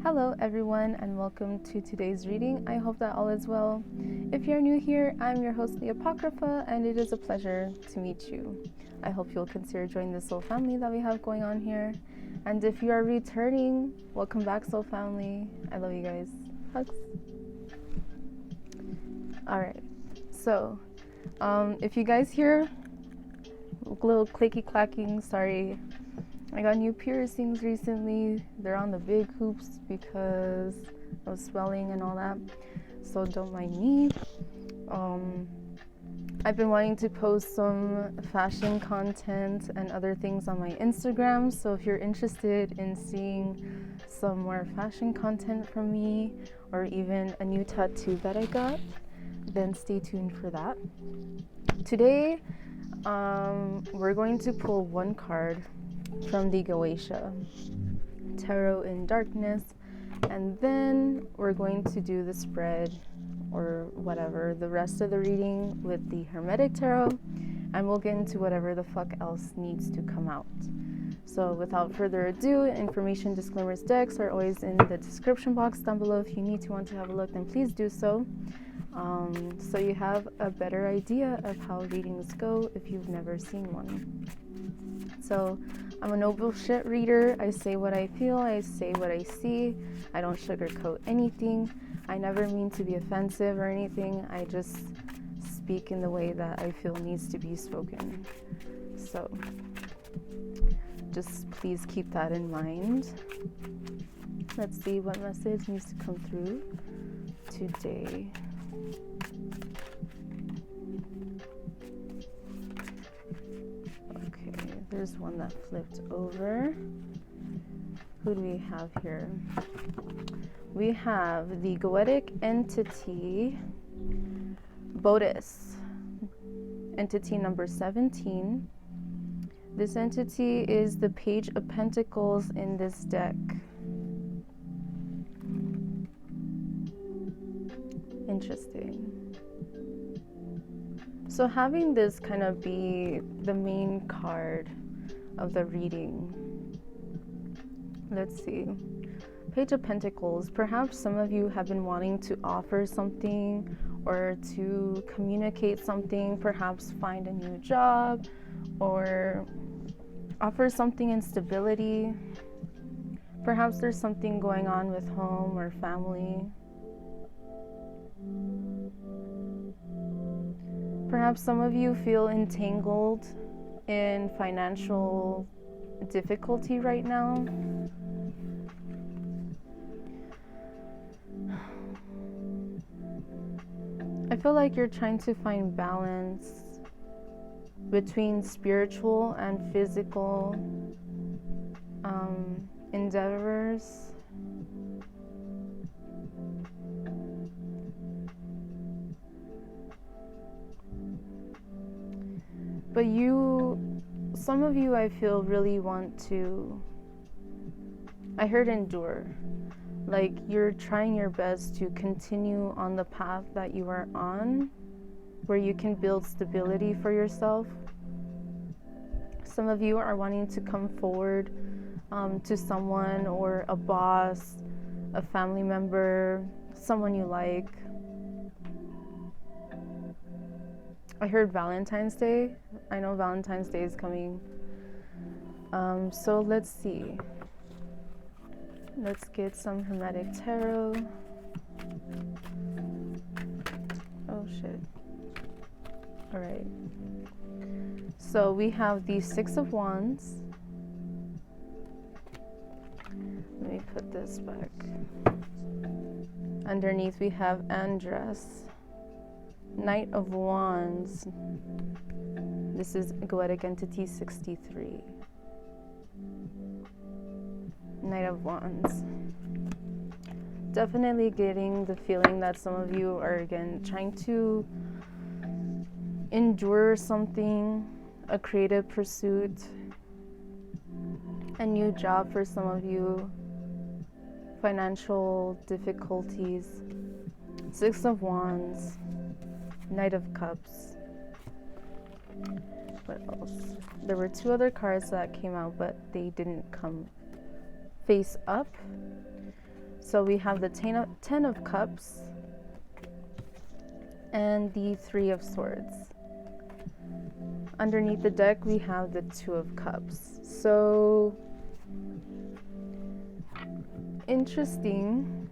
Hello everyone and welcome to today's reading. I hope that all is well. If you're new here, I'm your host LeeApocrypha and it is a pleasure to meet you. I hope you'll consider joining the soul family that we have going on here. And if you are returning, welcome back soul family. I love you guys. Hugs. Alright, so if you guys hear little clicky clacking, sorry. I got new piercings recently. They're on the big hoops because of swelling and all that, so don't mind me. I've been wanting to post some fashion content and other things on my Instagram, so if you're interested in seeing some more fashion content from me or even a new tattoo that I got, then stay tuned for that. Today we're going to pull one card from the Goetia Tarot in Darkness, and then we're going to do the spread or whatever, the rest of the reading with the Hermetic Tarot, and we'll get into whatever the fuck else needs to come out. So without further ado, information, disclaimers, decks are always in the description box down below. If you need to want to have a look, then please do so. So you have a better idea of how readings go if you've never seen one. So I'm a no bullshit reader. I say what I feel, I say what I see. I don't sugarcoat anything. I never mean to be offensive or anything. I just speak in the way that I feel needs to be spoken. So just please keep that in mind. Let's see what message needs to come through today. There's one that flipped over. Who do we have here? We have the Goetic entity, Bodis, entity number 17. This entity is the Page of Pentacles in this deck. Interesting. So having this kind of be the main card of the reading. Let's see. Page of Pentacles. Perhaps some of you have been wanting to offer something or to communicate something, perhaps find a new job or offer something in stability. Perhaps there's something going on with home or family. Perhaps some of you feel entangled in financial difficulty right now. I feel like you're trying to find balance between spiritual and physical endeavors. But some of you I feel really want to, I heard endure. Like you're trying your best to continue on the path that you are on, where you can build stability for yourself. Some of you are wanting to come forward to someone or a boss, a family member, someone you like. I heard Valentine's Day. I know Valentine's Day is coming. So let's see. Let's get some Hermetic Tarot. Oh shit. Alright. So we have the Six of Wands. Let me put this back. Underneath we have Andress. Knight of Wands. This is Goetic entity 63. Knight of Wands. Definitely getting the feeling that some of you are again trying to endure something, a creative pursuit, a new job for some of you, financial difficulties. Six of Wands. Knight of Cups. What else? There were two other cards that came out, but they didn't come face up. So we have the Ten of Cups and the Three of Swords. Underneath the deck, we have the Two of Cups. So, interesting.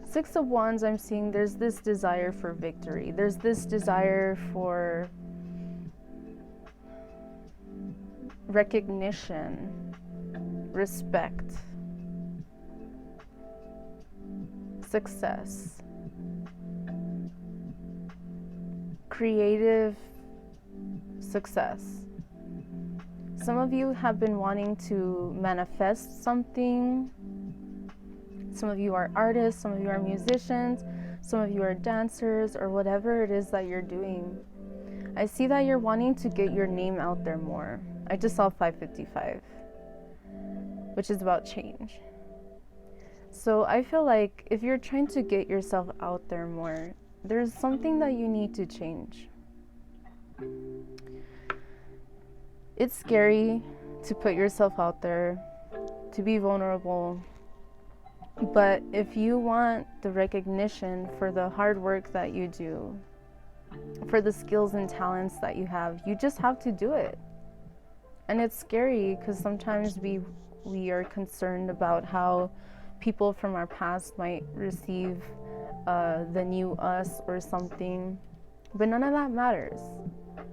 Six of Wands, I'm seeing there's this desire for victory. There's this desire for recognition, respect, success, creative success. Some of you have been wanting to manifest something. Some of you are artists, some of you are musicians, some of you are dancers, or whatever it is that you're doing. I see that you're wanting to get your name out there more. I just saw 555, which is about change. So I feel like if you're trying to get yourself out there more, there's something that you need to change. It's scary to put yourself out there, to be vulnerable. But if you want the recognition for the hard work that you do, for the skills and talents that you have, you just have to do it. And it's scary because sometimes we are concerned about how people from our past might receive the new us or something. But none of that matters.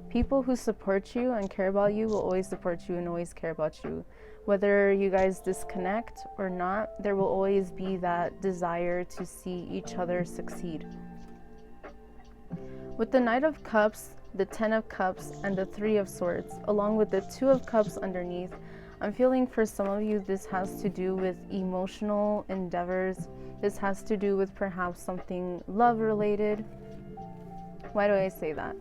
People who support you and care about you will always support you and always care about you. Whether you guys disconnect or not, there will always be that desire to see each other succeed. With the Knight of Cups, the Ten of Cups, and the Three of Swords, along with the Two of Cups underneath, I'm feeling for some of you this has to do with emotional endeavors. This has to do with perhaps something love-related. Why do I say that?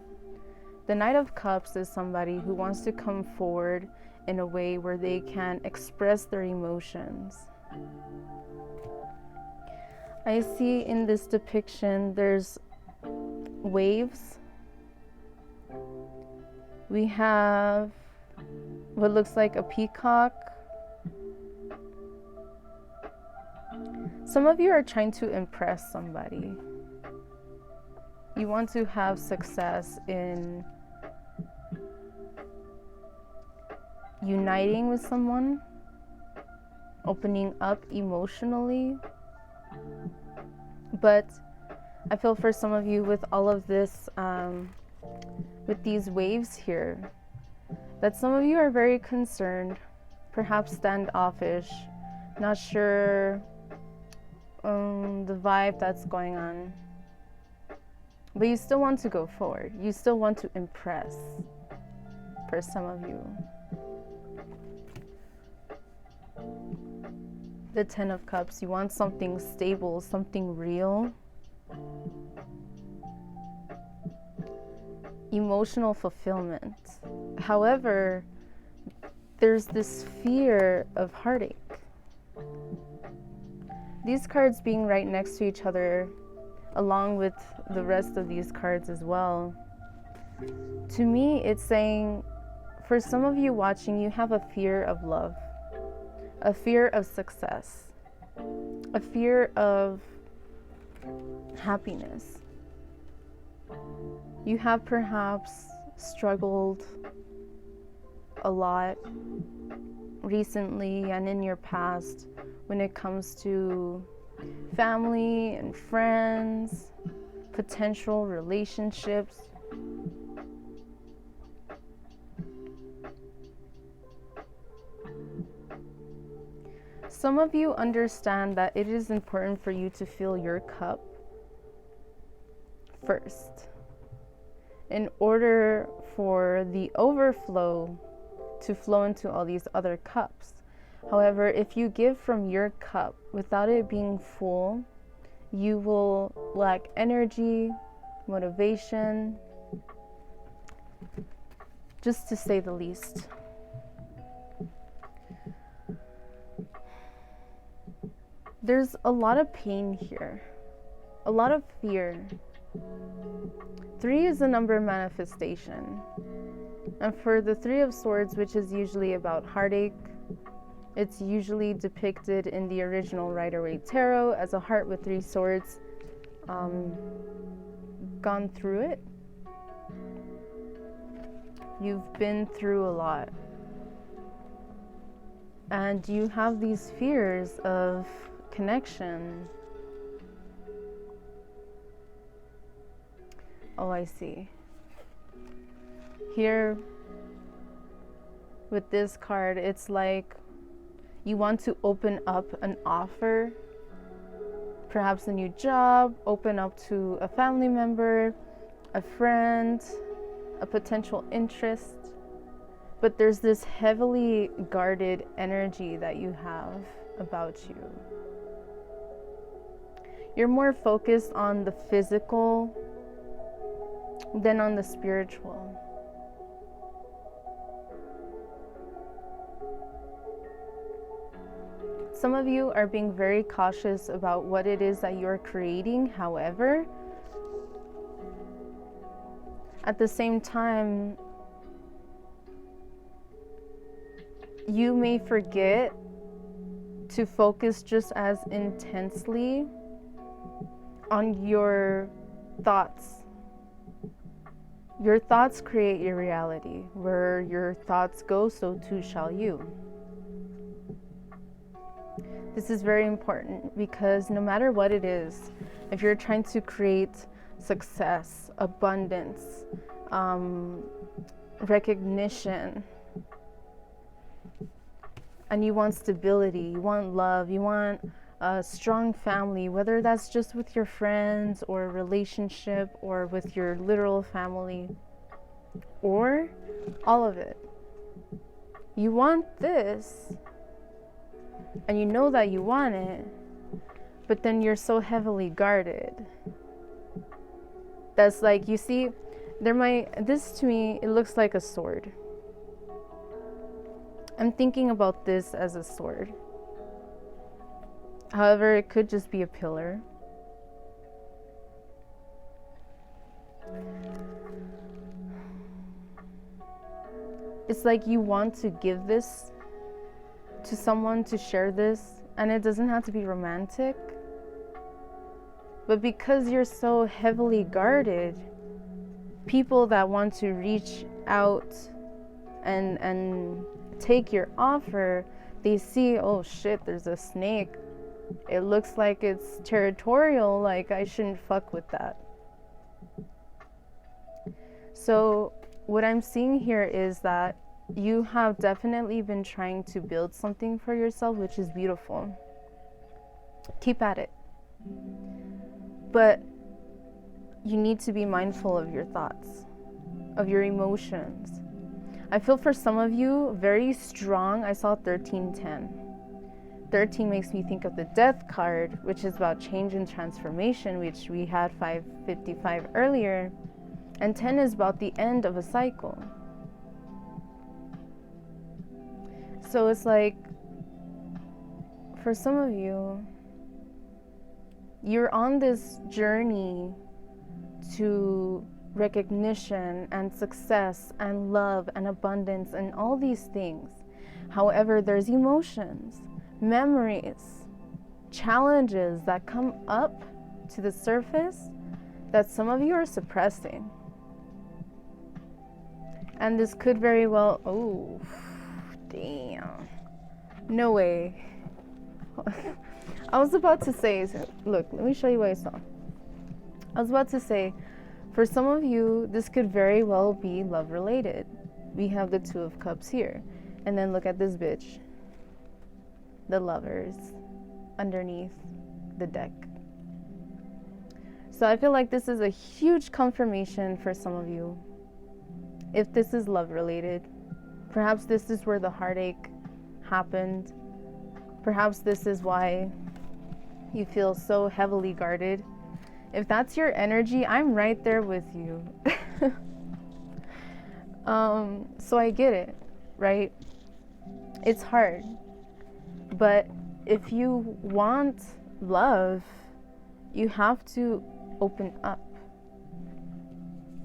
The Knight of Cups is somebody who wants to come forward in a way where they can express their emotions. I see in this depiction there's waves. We have what looks like a peacock. Some of you are trying to impress somebody. You want to have success in uniting with someone, opening up emotionally. But I feel for some of you with all of this, with these waves here, that some of you are very concerned, perhaps standoffish, not sure the vibe that's going on. But you still want to go forward. You still want to impress, for some of you. The Ten of Cups, you want something stable, something real. Emotional fulfillment. However, there's this fear of heartache. These cards being right next to each other, along with the rest of these cards as well, to me it's saying, for some of you watching, you have a fear of love, a fear of success, a fear of happiness. You have perhaps struggled a lot recently and in your past when it comes to family and friends, potential relationships. Some of you understand that it is important for you to fill your cup first in order for the overflow to flow into all these other cups. However, if you give from your cup without it being full, you will lack energy, motivation, just to say the least. There's a lot of pain here, a lot of fear. 3 is the number of manifestation. And for the Three of Swords, which is usually about heartache, It's usually depicted in the original Rider-Waite Tarot as a heart with 3 swords. Gone through it. You've been through a lot. And you have these fears of connection. Oh, I see. Here, with this card, it's like you want to open up an offer, perhaps a new job, open up to a family member, a friend, a potential interest. But there's this heavily guarded energy that you have about you. You're more focused on the physical than on the spiritual. Some of you are being very cautious about what it is that you're creating. However, at the same time, you may forget to focus just as intensely on your thoughts. Your thoughts create your reality. Where your thoughts go, so too shall you. This is very important because no matter what it is, if you're trying to create success, abundance, recognition, and you want stability, you want love, you want a strong family, whether that's just with your friends or a relationship or with your literal family, or all of it. You want this, and you know that you want it, but then you're so heavily guarded. That's like, you see, this to me, it looks like a sword. I'm thinking about this as a sword. However, it could just be a pillar. It's like you want to give this to someone, to share this, and it doesn't have to be romantic. But because you're so heavily guarded, people that want to reach out and take your offer, they see, oh shit, there's a snake. It looks like it's territorial, like I shouldn't fuck with that. So what I'm seeing here is that you have definitely been trying to build something for yourself, which is beautiful. Keep at it. But you need to be mindful of your thoughts, of your emotions. I feel for some of you, very strong. I saw 1310. 13 makes me think of the death card, which is about change and transformation, which we had 555 earlier. And 10 is about the end of a cycle. So it's like, for some of you, you're on this journey to recognition and success and love and abundance and all these things. However, there's emotions, memories, challenges that come up to the surface that some of you are suppressing. And this could very well, oh, damn. No way. I was about to say, look, let me show you what I saw. I was about to say, for some of you, this could very well be love related. We have the 2 of Cups here. And then look at this bitch. The Lovers underneath the deck. So I feel like this is a huge confirmation for some of you. If this is love related, perhaps this is where the heartache happened. Perhaps this is why you feel so heavily guarded. If that's your energy, I'm right there with you. So I get it, right? It's hard. But if you want love, you have to open up.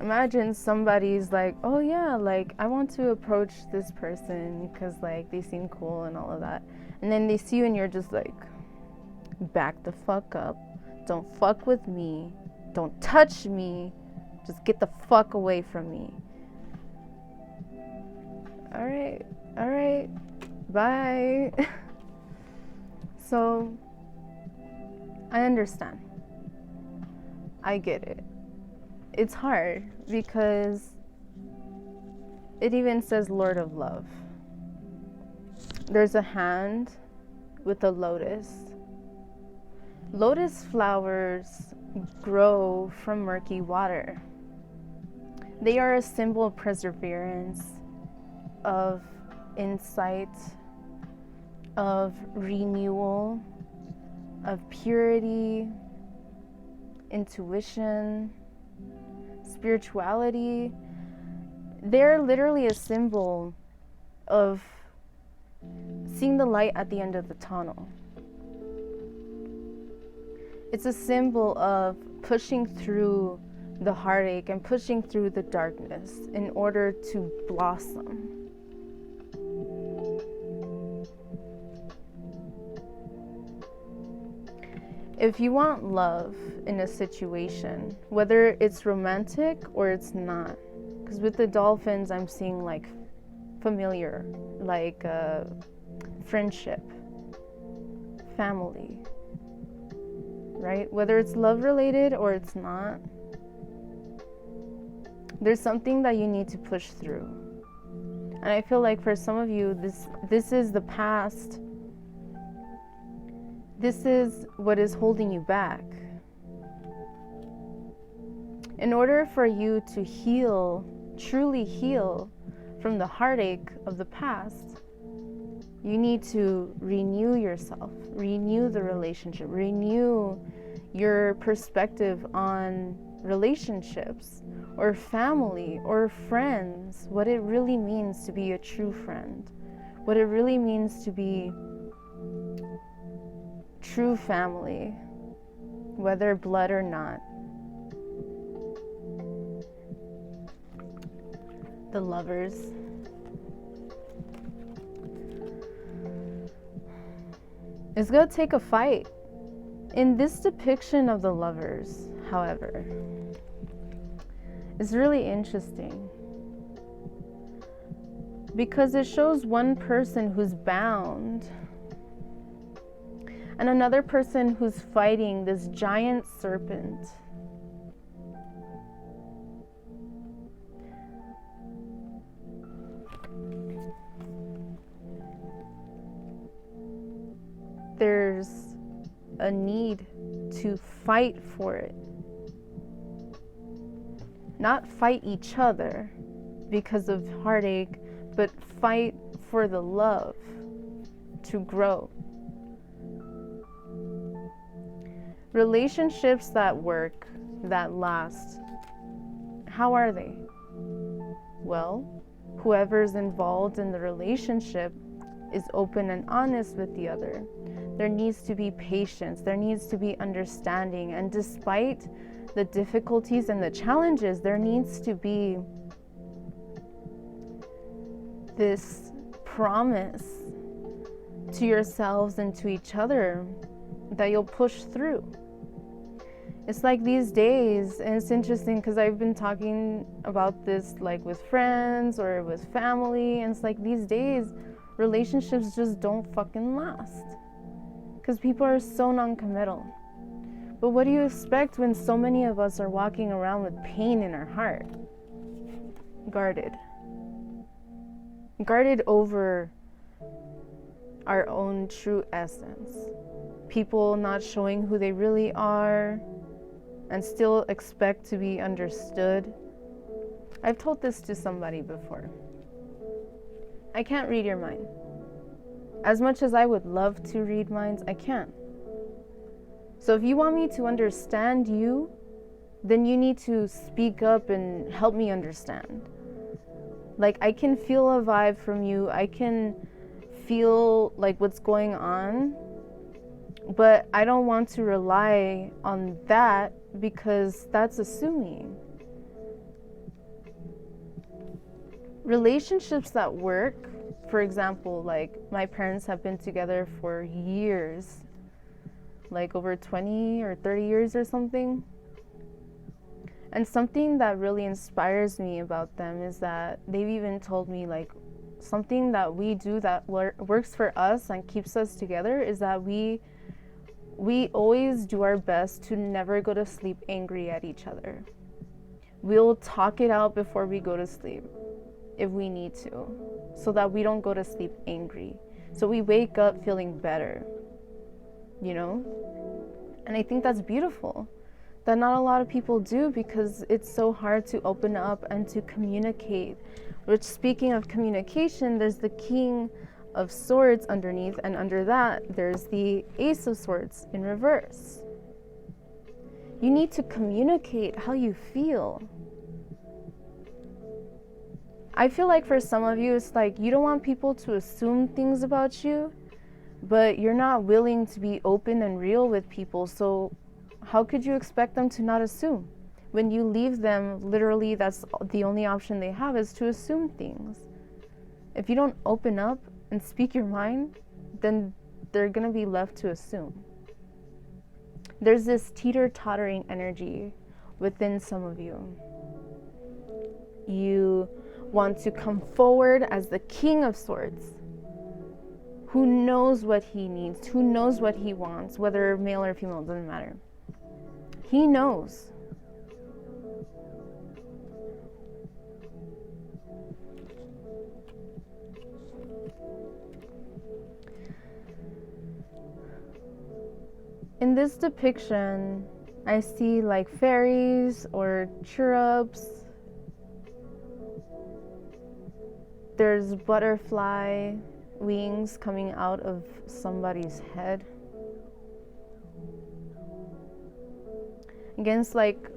Imagine somebody's like, oh yeah, like I want to approach this person because like they seem cool and all of that. And then they see you and you're just like, back the fuck up. Don't fuck with me. Don't touch me. Just get the fuck away from me. All right, bye. So, I understand. I get it. It's hard because it even says Lord of Love. There's a hand with a lotus. Lotus flowers grow from murky water. They are a symbol of perseverance, of insight, of renewal, of purity, intuition, spirituality. They're literally a symbol of seeing the light at the end of the tunnel. It's a symbol of pushing through the heartache and pushing through the darkness in order to blossom. If you want love in a situation, whether it's romantic or it's not, because with the dolphins I'm seeing like familiar, like friendship, family, right? Whether it's love related or it's not, there's something that you need to push through. And I feel like for some of you, this is the past. This is what is holding you back. In order for you to heal, truly heal from the heartache of the past, you need to renew yourself, renew the relationship, renew your perspective on relationships or family or friends, what it really means to be a true friend, what it really means to be true family, whether blood or not. The Lovers. It's gonna take a fight. In this depiction of the Lovers, however, it's really interesting because it shows one person who's bound and another person who's fighting this giant serpent. There's a need to fight for it. Not fight each other because of heartache, but fight for the love to grow. Relationships that work, that last, how are they? Well, whoever's involved in the relationship is open and honest with the other. There needs to be patience, there needs to be understanding, and despite the difficulties and the challenges, there needs to be this promise to yourselves and to each other that you'll push through. It's like these days, and it's interesting because I've been talking about this like with friends or with family, and it's like these days relationships just don't fucking last because people are so non-committal. But what do you expect when so many of us are walking around with pain in our heart? Guarded over our own true essence. People not showing who they really are and still expect to be understood. I've told this to somebody before. I can't read your mind. As much as I would love to read minds, I can't. So if you want me to understand you, then you need to speak up and help me understand. Like, I can feel a vibe from you. I can feel like what's going on, but I don't want to rely on that because that's assuming. Relationships that work For example, like my parents have been together for years, like over 20 or 30 years or something. And something that really inspires me about them is that they've even told me, like, something that we do that works for us and keeps us together is that we always do our best to never go to sleep angry at each other. We'll talk it out before we go to sleep if we need to, so that we don't go to sleep angry. So we wake up feeling better, you know? And I think that's beautiful, that not a lot of people do, because it's so hard to open up and to communicate. Which, speaking of communication, there's the King of Swords underneath, and under that there's the Ace of Swords in reverse. You need to communicate how you feel. I feel like for some of you, it's like you don't want people to assume things about you, but you're not willing to be open and real with people. So how could you expect them to not assume? When you leave them, literally that's the only option they have, is to assume things. If you don't open up and speak your mind, then they're gonna be left to assume. There's this teeter-tottering energy within some of you. You want to come forward as the King of Swords, who knows what he needs, who knows what he wants, whether male or female, doesn't matter. He knows. In this depiction, I see like fairies or cherubs. There's butterfly wings coming out of somebody's head. Again, it's like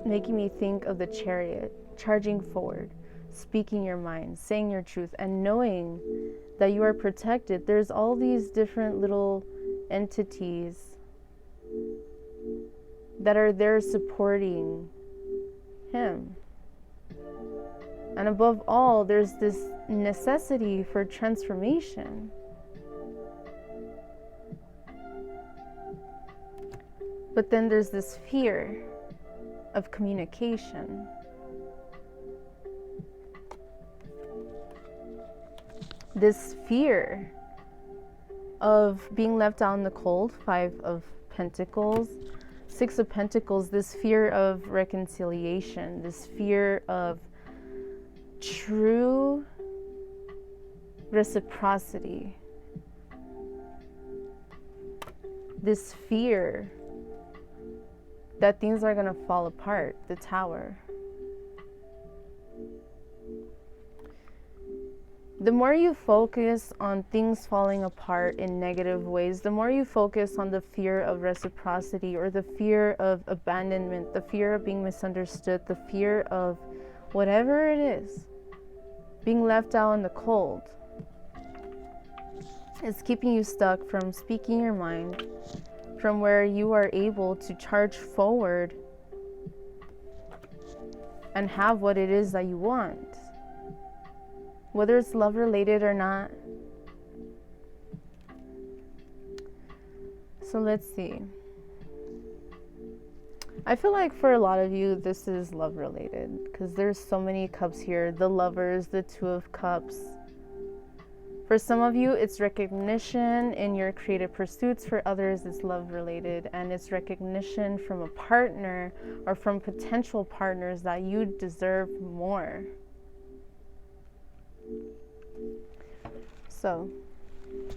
making me think of the chariot, charging forward, speaking your mind, saying your truth, and knowing that you are protected. There's all these different little entities that are there supporting him. And above all, there's this necessity for transformation. But then there's this fear of communication. This fear of being left out in the cold, 5 of Pentacles, 6 of Pentacles, this fear of reconciliation, this fear of true reciprocity, this fear that things are going to fall apart, the Tower. The more you focus on things falling apart in negative ways, the more you focus on the fear of reciprocity, or the fear of abandonment, the fear of being misunderstood, the fear of whatever it is, being left out in the cold. It's keeping you stuck from speaking your mind, from where you are able to charge forward and have what it is that you want. Whether it's love related or not. So let's see. I feel like for a lot of you, this is love related, because there's so many cups here. The Lovers, the 2 of Cups. For some of you, it's recognition in your creative pursuits. For others, it's love related, and it's recognition from a partner or from potential partners that you deserve more. So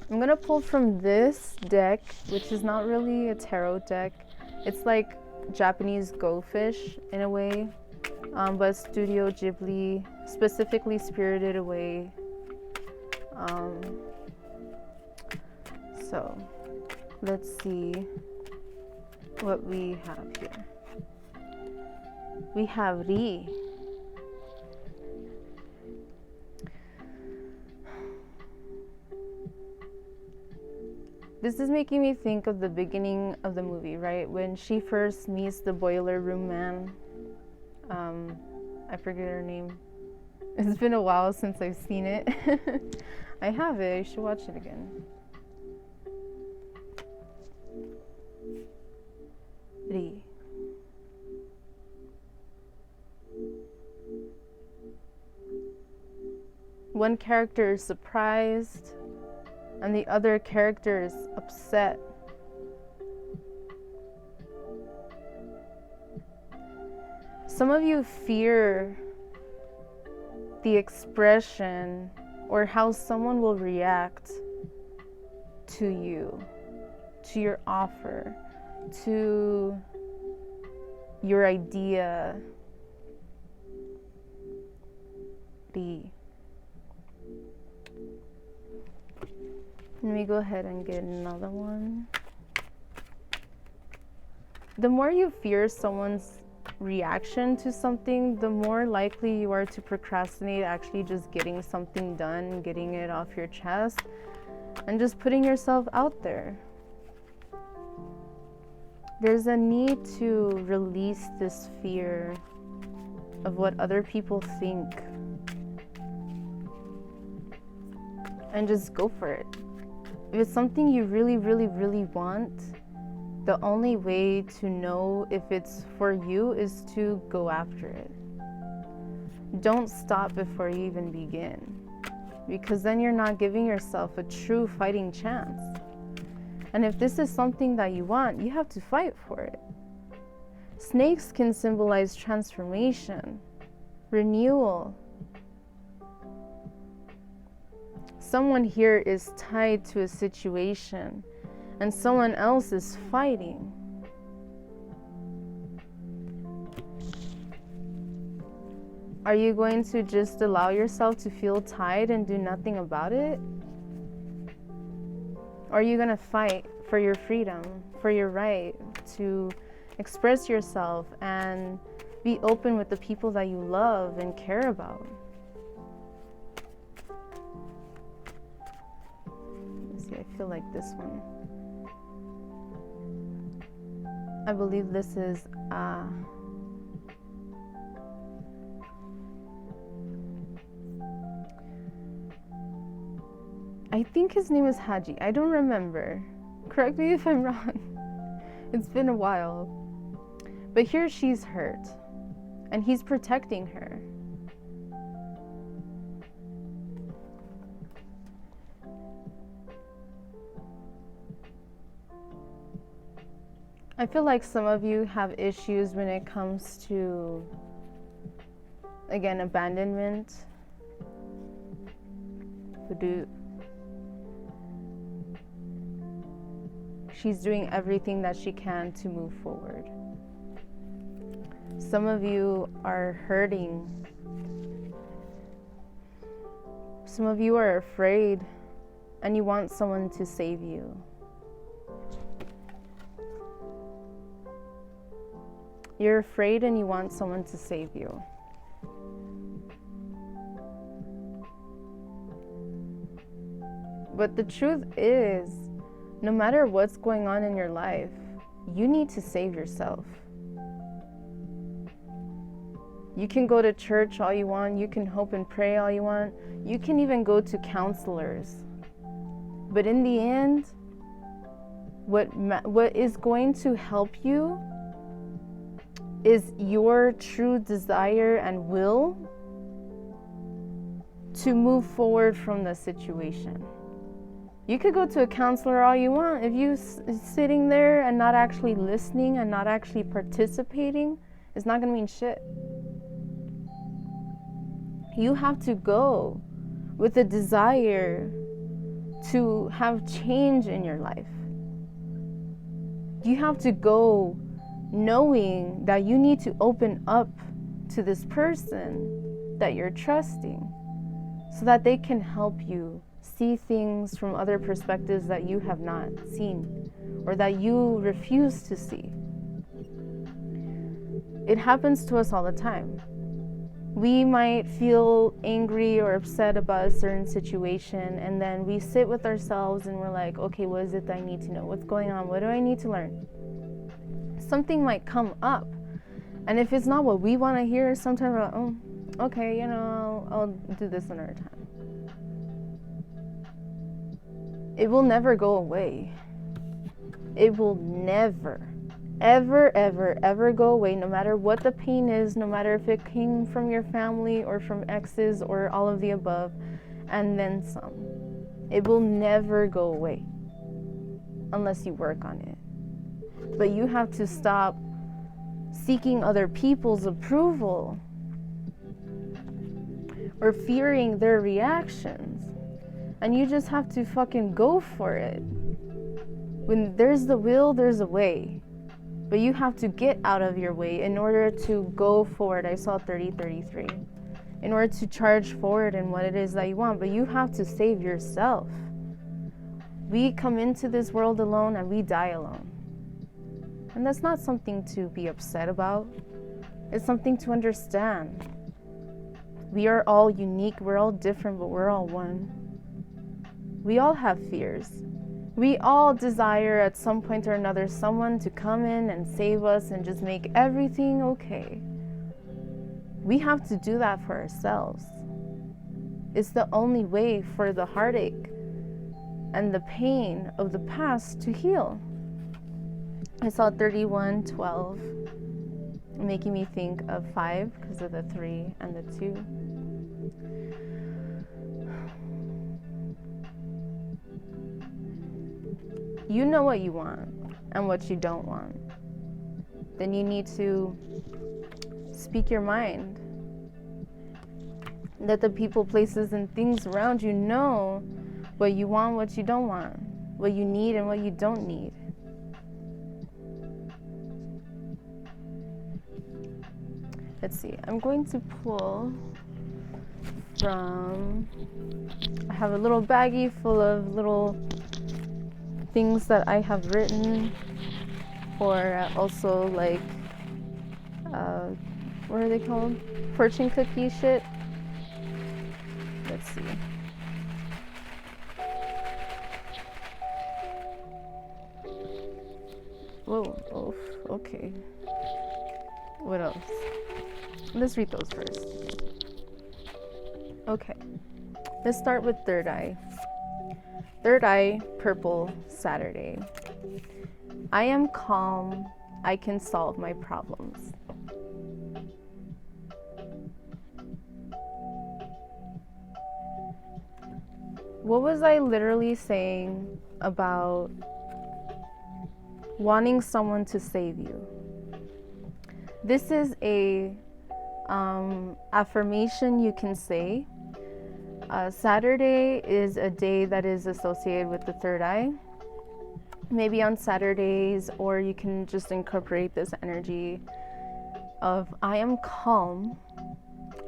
I'm gonna pull from this deck, which is not really a tarot deck. It's like Japanese Go Fish in a way, but Studio Ghibli, specifically Spirited Away. So let's see what we have here. We have Ri. This is making me think of the beginning of the movie, right? When she first meets the boiler room man. I forget her name. It's been a while since I've seen it. I have it. You should watch it again. Lee. One character is surprised and the other character is upset. Some of you fear the expression or how someone will react to you, to your offer, to your idea. Let me go ahead and get another one. The more you fear someone's reaction to something, the more likely you are to procrastinate actually just getting something done, getting it off your chest, and just putting yourself out there. There's a need to release this fear of what other people think and just go for it. If it's something you really, really, really want, the only way to know if it's for you is to go after it. Don't stop before you even begin, because then you're not giving yourself a true fighting chance. And if this is something that you want, you have to fight for it. Snakes can symbolize transformation, renewal. Someone here is tied to a situation and someone else is fighting. Are you going to just allow yourself to feel tied and do nothing about it? Or are you going to fight for your freedom, for your right to express yourself and be open with the people that you love and care about? Let's see, I feel like this one. I believe this is I think his name is Haji. I don't remember. Correct me if I'm wrong. It's been a while. But here she's hurt, and he's protecting her. I feel like some of you have issues when it comes to, again, abandonment. She's doing everything that she can to move forward. Some of you are hurting. Some of you are afraid and you want someone to save you. You're afraid and you want someone to save you. But the truth is, no matter what's going on in your life, you need to save yourself. You can go to church all you want, you can hope and pray all you want, you can even go to counselors. But in the end, what is going to help you is your true desire and will to move forward from the situation. You could go to a counselor all you want. If you sitting there and not actually listening and not actually participating, it's not going to mean shit. You have to go with a desire to have change in your life. You have to go knowing that you need to open up to this person that you're trusting so that they can help you see things from other perspectives that you have not seen or that you refuse to see. It happens to us all the time. We might feel angry or upset about a certain situation, and then we sit with ourselves and we're like, okay, what is it that I need to know? What's going on? What do I need to learn? Something might come up, and if it's not what we want to hear, sometimes we're like, oh, okay, I'll do this another time. it will never go away. It will never, ever, ever, ever go away, no matter what the pain is, no matter if it came from your family or from exes or all of the above, and then some. It will never go away unless you work on it. But you have to stop seeking other people's approval or fearing their reactions. And you just have to fucking go for it. When there's the will, there's a way. But you have to get out of your way in order to go forward. I saw 3033. In order to charge forward in what it is that you want. But you have to save yourself. We come into this world alone and we die alone. And that's not something to be upset about. It's something to understand. We are all unique, we're all different, but we're all one. We all have fears. We all desire at some point or another someone to come in and save us and just make everything okay. We have to do that for ourselves. It's the only way for the heartache and the pain of the past to heal. I saw 3112, making me think of 5 because of the 3 and the 2. You know what you want and what you don't want. Then you need to speak your mind. Let the people, places, and things around you know what you want, what you don't want, what you need and what you don't need. Let's see, I'm going to pull from, I have a little baggie full of little things that I have written, or also like, what are they called? Fortune cookie shit. Let's see. Whoa, oh, okay. What else? Let's read those first. Okay, let's start with third eye. Third eye, purple, Saturday. I am calm. I can solve my problems. What was I literally saying about wanting someone to save you? This is a affirmation you can say. Saturday is a day that is associated with the third eye. Maybe on Saturdays, or you can just incorporate this energy of I am calm.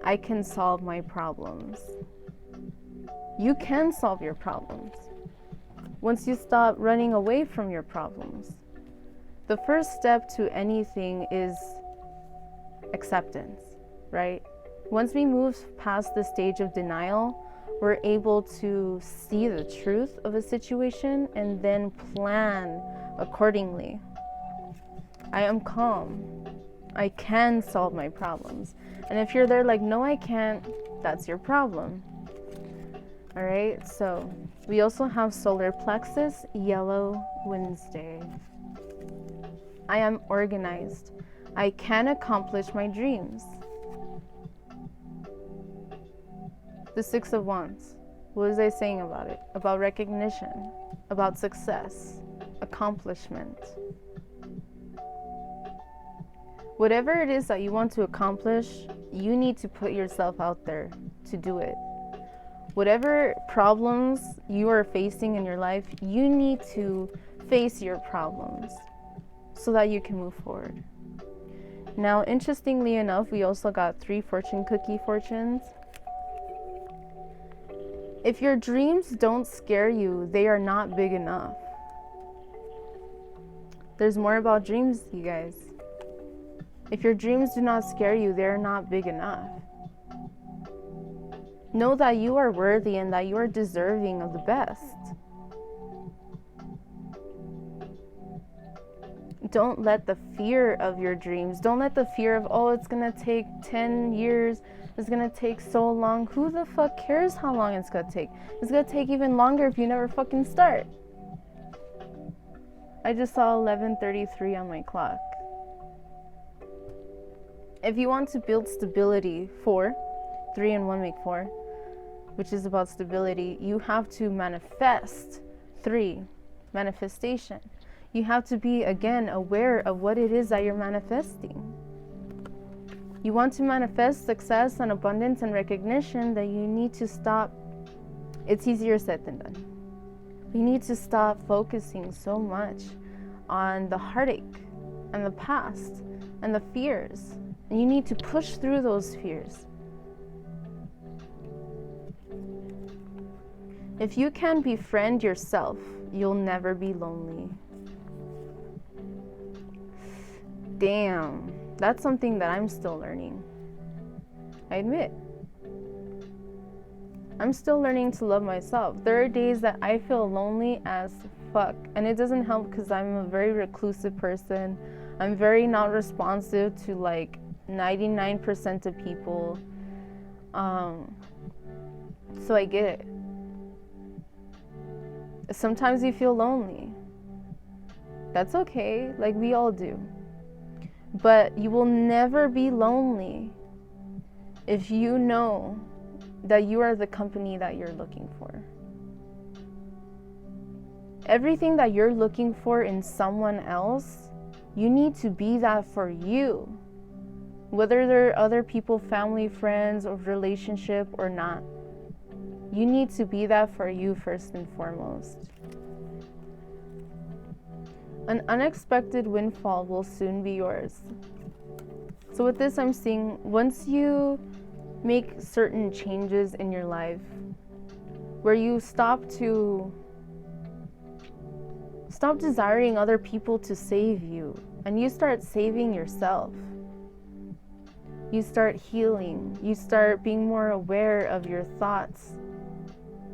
I can solve my problems. You can solve your problems once you stop running away from your problems. The first step to anything is acceptance, right? Once we move past the stage of denial, we're able to see the truth of a situation and then plan accordingly. I am calm. I can solve my problems. And if you're there like, no, I can't, that's your problem. All right, so we also have solar plexus, yellow Wednesday. I am organized. I can accomplish my dreams. The 6 of Wands. What was I saying about it? About recognition, about success, accomplishment. Whatever it is that you want to accomplish, you need to put yourself out there to do it. Whatever problems you are facing in your life, you need to face your problems so that you can move forward. Now, interestingly enough, we also got 3 fortune cookie fortunes. If your dreams don't scare you, they are not big enough. There's more about dreams, you guys. If your dreams do not scare you, they're not big enough. Know that you are worthy and that you are deserving of the best. Don't let the fear of your dreams, don't let the fear of, oh, it's gonna take 10 years, it's gonna take so long. Who the fuck cares how long it's gonna take? It's gonna take even longer if you never fucking start. I just saw 11:33 on my clock. If you want to build stability, 3 and 1 make 4, which is about stability, you have to manifest. 3, manifestation. You have to be, again, aware of what it is that you're manifesting. You want to manifest success and abundance and recognition, that you need to stop. It's easier said than done. You need to stop focusing so much on the heartache and the past and the fears. And you need to push through those fears. If you can befriend yourself, you'll never be lonely. Damn, that's something that I'm still learning. I admit. I'm still learning to love myself. There are days that I feel lonely as fuck. And it doesn't help because I'm a very reclusive person. I'm very not responsive to like 99% of people. So I get it. Sometimes you feel lonely. That's okay, like we all do. But you will never be lonely if you know that you are the company that you're looking for. Everything that you're looking for in someone else, you need to be that for you. Whether they're other people, family, friends, or relationship or not. You need to be that for you first and foremost. An unexpected windfall will soon be yours. So with this, I'm seeing once you make certain changes in your life, where you stop desiring other people to save you, and you start saving yourself. You start healing. You start being more aware of your thoughts.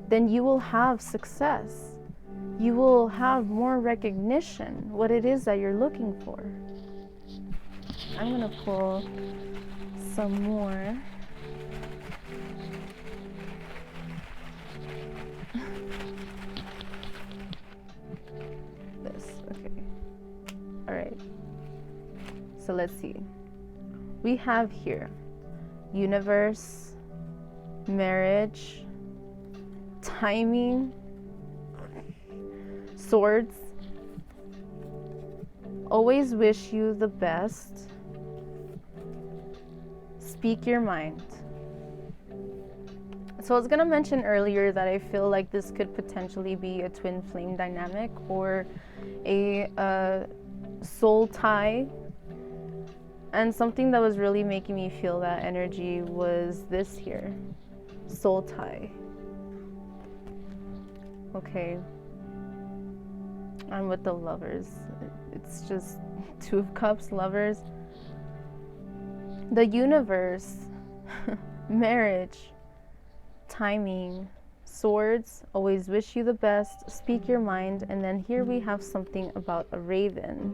Then you will have success. You will have more recognition, what it is that you're looking for. I'm going to pull some more. This, okay. All right. So let's see. We have here universe, marriage, timing, swords, always wish you the best, speak your mind. So I was going to mention earlier that I feel like this could potentially be a twin flame dynamic or a soul tie. And something that was really making me feel that energy was this here, soul tie. Okay. I'm with the lovers. It's just 2 of Cups, lovers. The universe, marriage, timing, swords, always wish you the best, speak your mind, and then here we have something about a raven.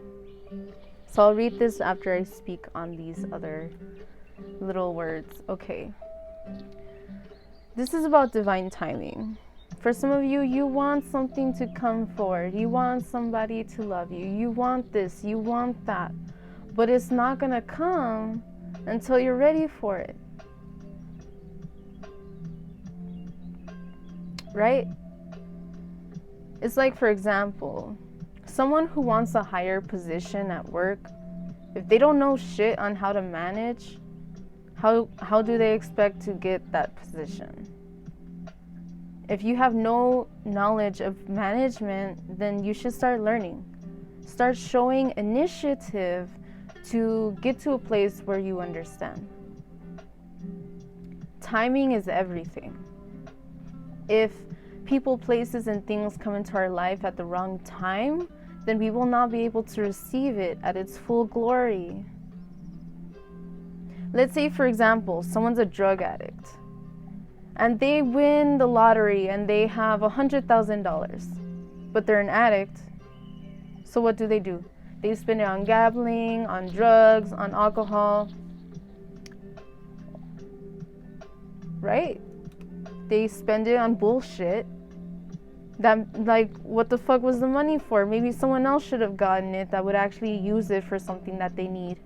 So I'll read this after I speak on these other little words. Okay. This is about divine timing. For some of you, you want something to come forward. You want somebody to love you. You want this, you want that. But it's not going to come until you're ready for it. Right? It's like, for example, someone who wants a higher position at work, if they don't know shit on how to manage, how do they expect to get that position? If you have no knowledge of management, then you should start learning. Start showing initiative to get to a place where you understand. Timing is everything. If people, places, and things come into our life at the wrong time, then we will not be able to receive it at its full glory. Let's say, for example, someone's a drug addict and they win the lottery and they have $100,000, but they're an addict. So what do? They spend it on gambling, on drugs, on alcohol, right? They spend it on bullshit. That, like, what the fuck was the money for? Maybe someone else should have gotten it that would actually use it for something that they need.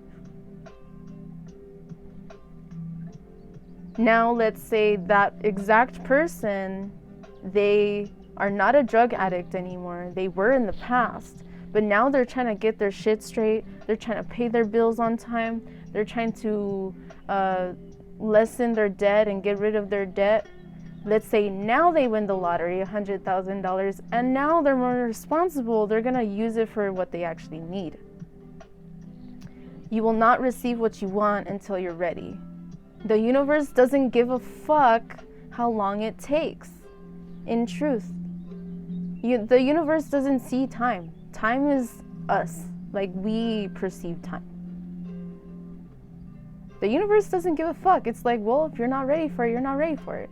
Now, let's say that exact person, they are not a drug addict anymore. They were in the past, but now they're trying to get their shit straight. They're trying to pay their bills on time. They're trying to lessen their debt and get rid of their debt. Let's say now they win the lottery, $100,000, and now they're more responsible. They're gonna use it for what they actually need. You will not receive what you want until you're ready. The universe doesn't give a fuck how long it takes. In truth, the universe doesn't see time. Time is us, like we perceive time. The universe doesn't give a fuck. It's like, well, if you're not ready for it, you're not ready for it.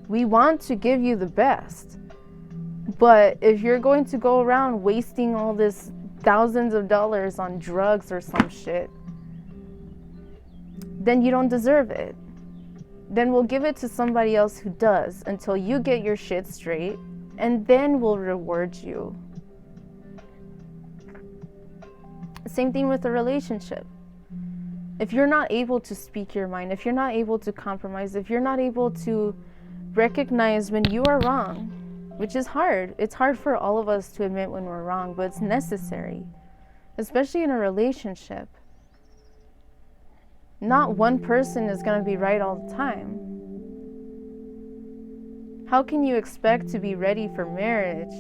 We want to give you the best, but if you're going to go around wasting all this thousands of dollars on drugs or some shit, then you don't deserve it. Then we'll give it to somebody else who does until you get your shit straight, and then we'll reward you. Same thing with a relationship. If you're not able to speak your mind, if you're not able to compromise, if you're not able to recognize when you are wrong, which is hard. It's hard for all of us to admit when we're wrong, but it's necessary, especially in a relationship. Not one person is going to be right all the time. How can you expect to be ready for marriage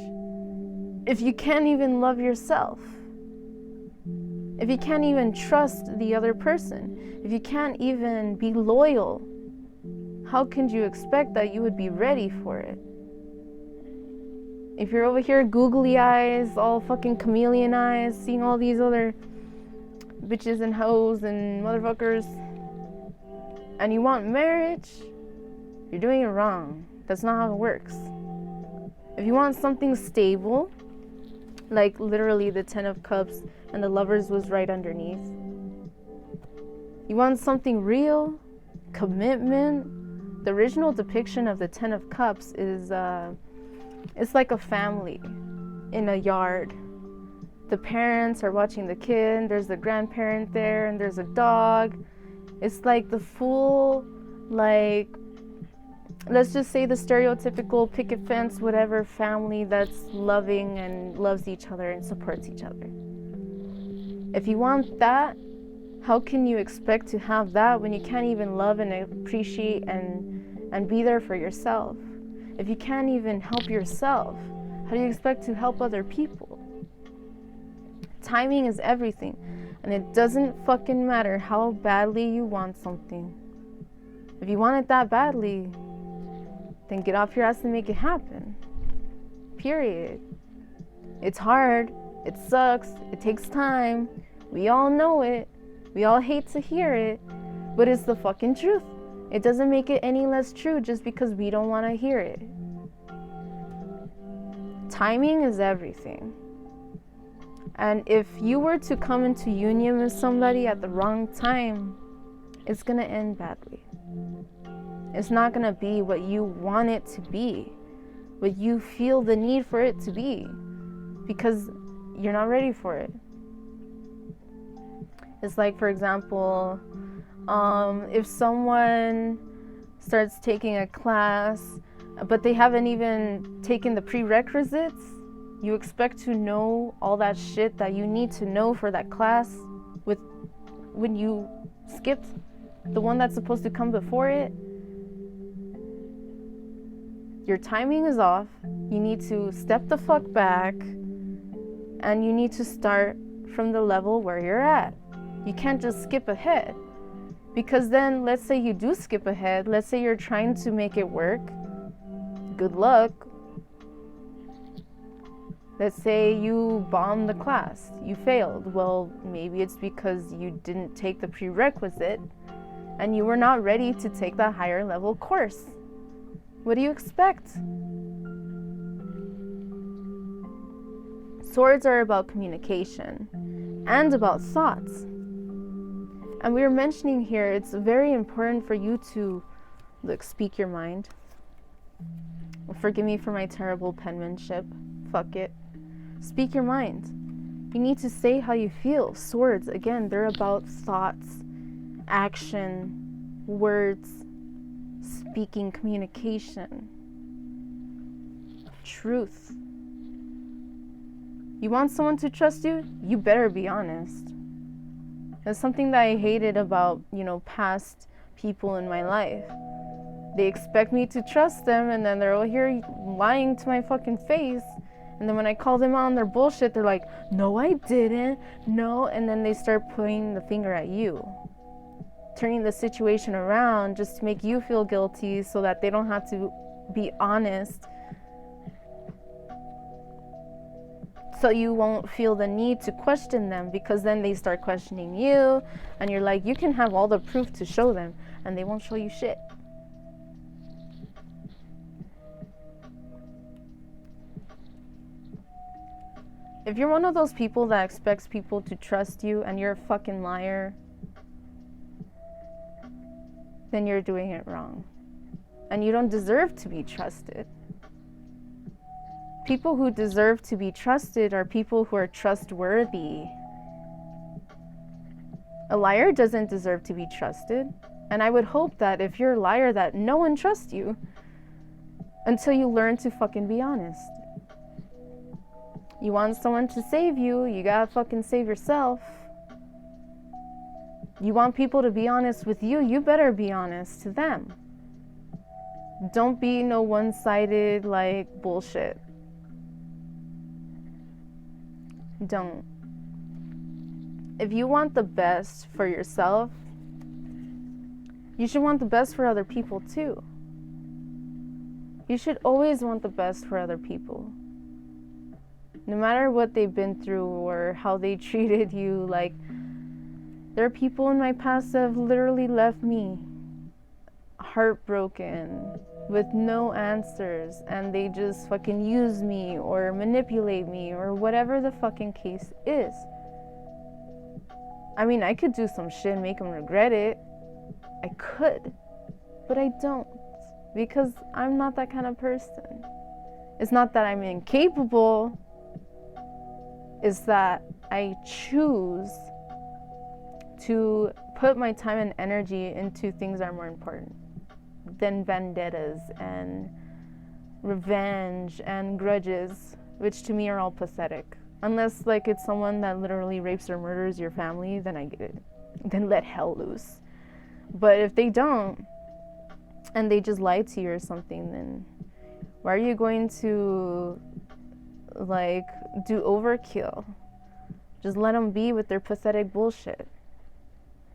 if you can't even love yourself? If you can't even trust the other person? If you can't even be loyal? How can you expect that you would be ready for it? If you're over here googly eyes, all fucking chameleon eyes, seeing all these other bitches and hoes and motherfuckers, and you want marriage, you're doing it wrong. That's not how it works. If you want something stable, like literally the 10 of Cups and the Lovers was right underneath. You want something real, commitment. The original depiction of the 10 of Cups is, it's like a family in a yard. The parents are watching the kid, there's a grandparent there, and there's a dog. It's like the full, like, let's just say the stereotypical picket fence, whatever family that's loving and loves each other and supports each other. If you want that, how can you expect to have that when you can't even love and appreciate and be there for yourself? If you can't even help yourself, how do you expect to help other people? Timing is everything, and it doesn't fucking matter how badly you want something. If you want it that badly, then get off your ass and make it happen. Period. It's hard, it sucks, it takes time, we all know it. We all hate to hear it, but it's the fucking truth. It doesn't make it any less true just because we don't want to hear it. Timing is everything. And if you were to come into union with somebody at the wrong time, it's going to end badly. It's not going to be what you want it to be, what you feel the need for it to be, because you're not ready for it. It's like, for example, if someone starts taking a class, but they haven't even taken the prerequisites, you expect to know all that shit that you need to know for that class when you skipped the one that's supposed to come before it. Your timing is off. You need to step the fuck back, and you need to start from the level where you're at. You can't just skip ahead, because then let's say you do skip ahead. Let's say you're trying to make it work. Good luck. Let's say you bombed the class. You failed. Well, maybe it's because you didn't take the prerequisite and you were not ready to take that higher level course. What do you expect? Swords are about communication and about thoughts. And we were mentioning here, it's very important for you to speak your mind. Forgive me for my terrible penmanship. Fuck it. Speak your mind. You need to say how you feel. Swords, again, they're about thoughts, action, words, speaking, communication, truth. You want someone to trust you? You better be honest. It's something that I hated about, past people in my life. They expect me to trust them, and then they're all here lying to my fucking face. And then when I call them out on their bullshit, they're like, no, I didn't. No. And then they start pointing the finger at you, turning the situation around just to make you feel guilty so that they don't have to be honest. So you won't feel the need to question them, because then they start questioning you, and you're like, you can have all the proof to show them, and they won't show you shit. If you're one of those people that expects people to trust you and you're a fucking liar, then you're doing it wrong. And you don't deserve to be trusted. People who deserve to be trusted are people who are trustworthy. A liar doesn't deserve to be trusted. And I would hope that if you're a liar, that no one trusts you until you learn to fucking be honest. You want someone to save you, you gotta fucking save yourself. You want people to be honest with you, you better be honest to them. Don't be no one-sided bullshit. Don't. If you want the best for yourself, you should want the best for other people too. You should always want the best for other people. No matter what they've been through or how they treated you, there are people in my past that have literally left me heartbroken with no answers, and they just fucking use me or manipulate me or whatever the fucking case is. I mean, I could do some shit and make them regret it. I could, but I don't, because I'm not that kind of person. It's not that I'm incapable. Is that I choose to put my time and energy into things that are more important than vendettas and revenge and grudges, which to me are all pathetic. Unless it's someone that literally rapes or murders your family, then I get it. Then let hell loose. But if they don't, and they just lie to you or something, then why are you going to do overkill? Just let them be with their pathetic bullshit.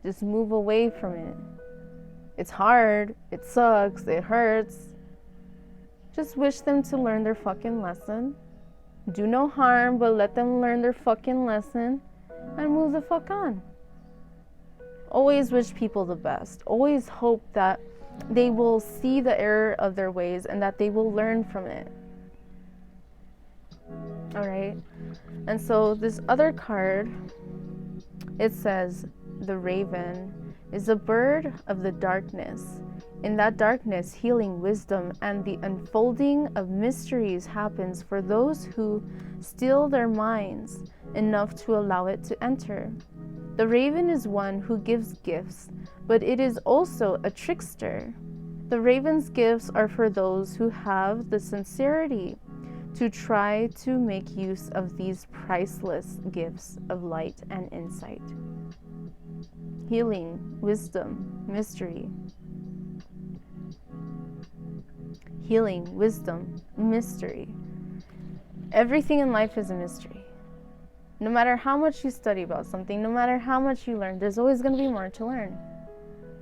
Just move away from it. It's hard, it sucks, it hurts. Just wish them to learn their fucking lesson. Do no harm, but let them learn their fucking lesson and move the fuck on. Always wish people the best. Always hope that they will see the error of their ways and that they will learn from it. Alright, and so this other card, it says, the raven is a bird of the darkness. In that darkness, healing, wisdom, and the unfolding of mysteries happens for those who still their minds enough to allow it to enter. The raven is one who gives gifts, but it is also a trickster. The raven's gifts are for those who have the sincerity to try to make use of these priceless gifts of light and insight. Healing, wisdom, mystery. Healing, wisdom, mystery. Everything in life is a mystery. No matter how much you study about something, no matter how much you learn, there's always going to be more to learn.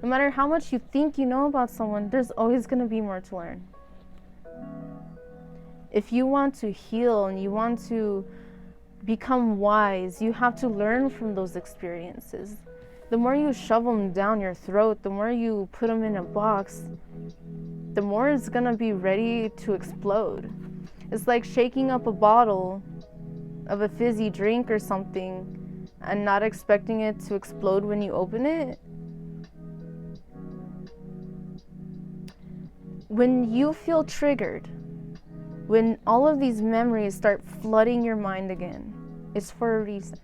No matter how much you think you know about someone, there's always going to be more to learn. If you want to heal and you want to become wise, you have to learn from those experiences. The more you shove them down your throat, the more you put them in a box, the more it's gonna be ready to explode. It's like shaking up a bottle of a fizzy drink or something and not expecting it to explode when you open it. When you feel triggered, when all of these memories start flooding your mind again, it's for a reason.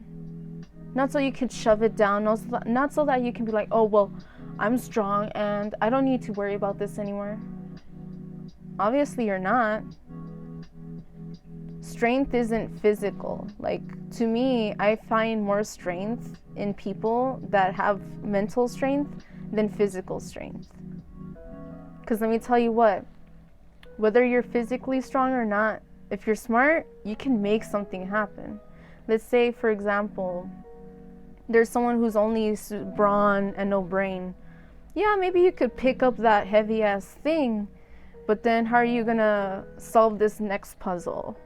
Not so you can shove it down, not so that you can be like, oh, well, I'm strong and I don't need to worry about this anymore. Obviously, you're not. Strength isn't physical. Like, to me, I find more strength in people that have mental strength than physical strength. Because let me tell you what, whether you're physically strong or not, if you're smart, you can make something happen. Let's say, for example, there's someone who's only brawn and no brain. Yeah, maybe you could pick up that heavy ass thing, but then how are you gonna solve this next puzzle?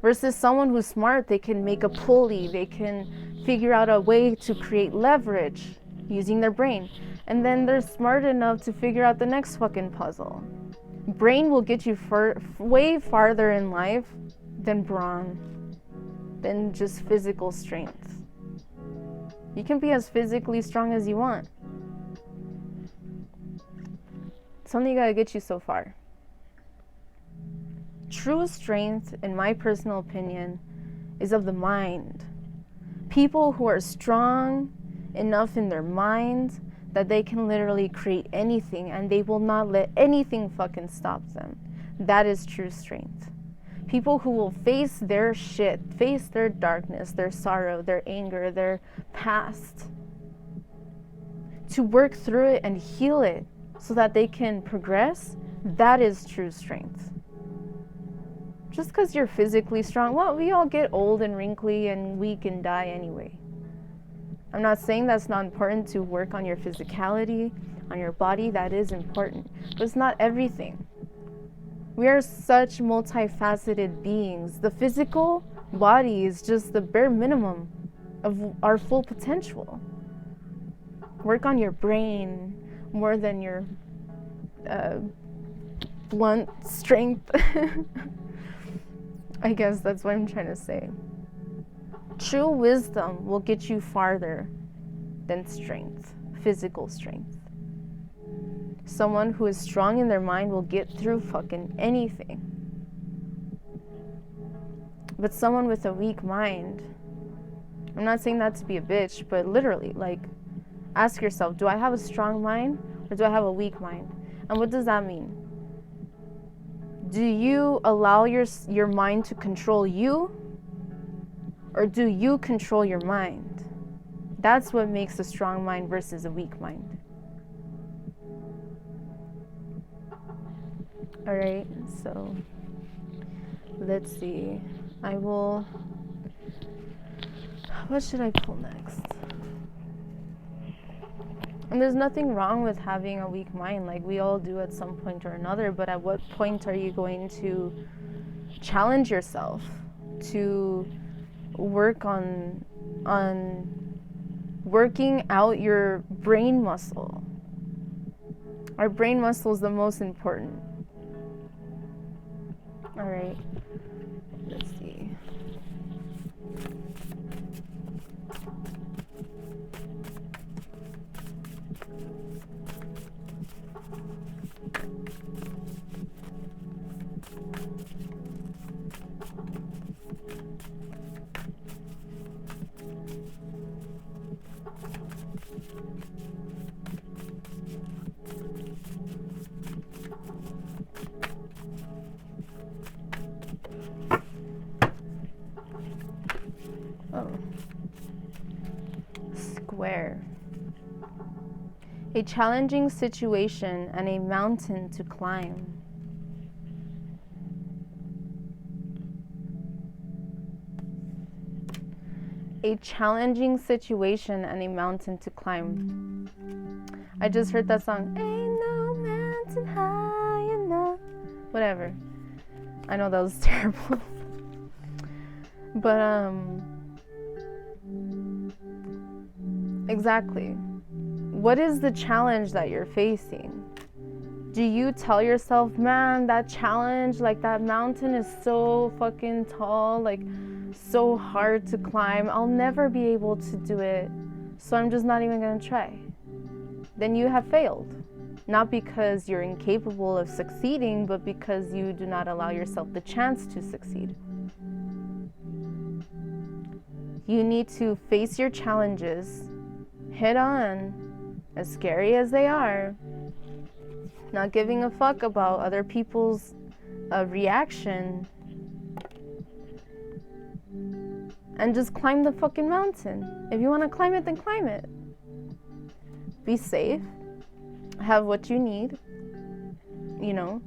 Versus someone who's smart, they can make a pulley, they can figure out a way to create leverage using their brain. And then they're smart enough to figure out the next fucking puzzle. Brain will get you way farther in life than brawn, than just physical strength. You can be as physically strong as you want. It's only gotta get you so far. True strength, in my personal opinion, is of the mind. People who are strong enough in their mind that they can literally create anything and they will not let anything fucking stop them. That is true strength. People who will face their shit, face their darkness, their sorrow, their anger, their past, to work through it and heal it so that they can progress, that is true strength. Just because you're physically strong, well, we all get old and wrinkly and weak and die anyway. I'm not saying that's not important to work on your physicality, on your body. That is important, but it's not everything. We are such multifaceted beings. The physical body is just the bare minimum of our full potential. Work on your brain more than your blunt strength. I guess that's what I'm trying to say. True wisdom will get you farther than strength, physical strength. Someone who is strong in their mind will get through fucking anything. But someone with a weak mind, I'm not saying that to be a bitch, but literally, like, ask yourself, do I have a strong mind or do I have a weak mind? And what does that mean? Do you allow your mind to control you, or do you control your mind? That's what makes a strong mind versus a weak mind. All right, so let's see. What should I pull next? And there's nothing wrong with having a weak mind, like we all do at some point or another, but at what point are you going to challenge yourself to work on working out your brain muscle? Our brain muscle is the most important. All right, let's see. Square. A challenging situation and a mountain to climb. A challenging situation and a mountain to climb. I just heard that song. Ain't no mountain high enough. Whatever. I know that was terrible. But exactly. What is the challenge that you're facing? Do you tell yourself, man, that challenge, like that mountain is so fucking tall, like so hard to climb. I'll never be able to do it, so I'm just not even gonna try. Then you have failed. Not because you're incapable of succeeding, but because you do not allow yourself the chance to succeed. You need to face your challenges head on, as scary as they are, not giving a fuck about other people's reaction, and just climb the fucking mountain. If you want to climb it, then climb it. Be safe, have what you need, you know.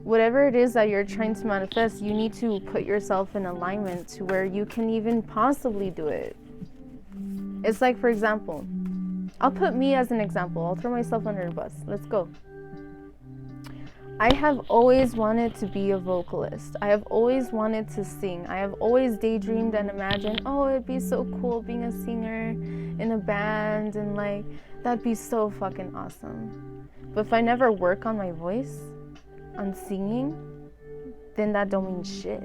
Whatever it is that you're trying to manifest, you need to put yourself in alignment to where you can even possibly do it. It's like, for example, I'll put me as an example. I'll throw myself under the bus. Let's go. I have always wanted to be a vocalist. I have always wanted to sing. I have always daydreamed and imagined, oh, it'd be so cool being a singer in a band, and like, that'd be so fucking awesome. But if I never work on my voice, on singing, then that don't mean shit.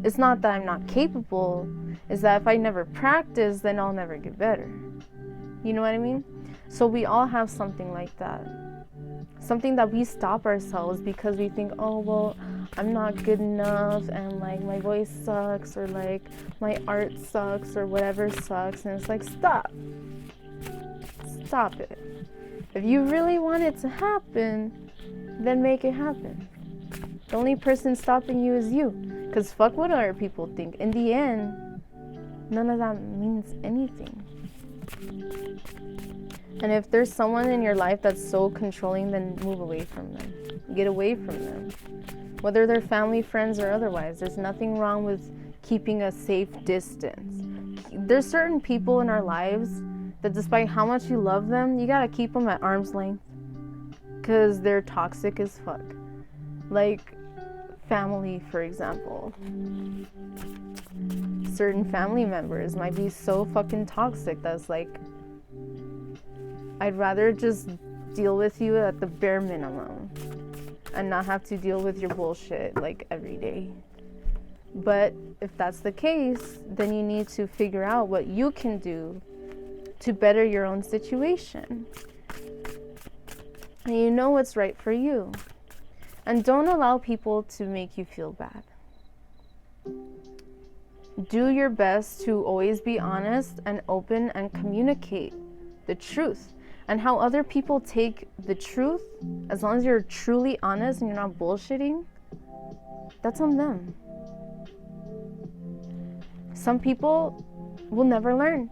It's not that I'm not capable, it's that if I never practice, then I'll never get better. You know what I mean? So we all have something like that. Something that we stop ourselves because we think, oh, well, I'm not good enough, and like my voice sucks, or like my art sucks, or whatever sucks. And it's like, stop it. If you really want it to happen, then make it happen. The only person stopping you is you, because fuck what other people think. In the end, none of that means anything. And if there's someone in your life that's so controlling, then move away from them. Get away from them. Whether they're family, friends, or otherwise, there's nothing wrong with keeping a safe distance. There's certain people in our lives that despite how much you love them, you gotta keep them at arm's length because they're toxic as fuck. Like family, for example. Certain family members might be so fucking toxic that's like, I'd rather just deal with you at the bare minimum and not have to deal with your bullshit like every day. But if that's the case, then you need to figure out what you can do to better your own situation. And you know what's right for you. And don't allow people to make you feel bad. Do your best to always be honest and open and communicate the truth. And how other people take the truth, as long as you're truly honest and you're not bullshitting, that's on them. Some people will never learn.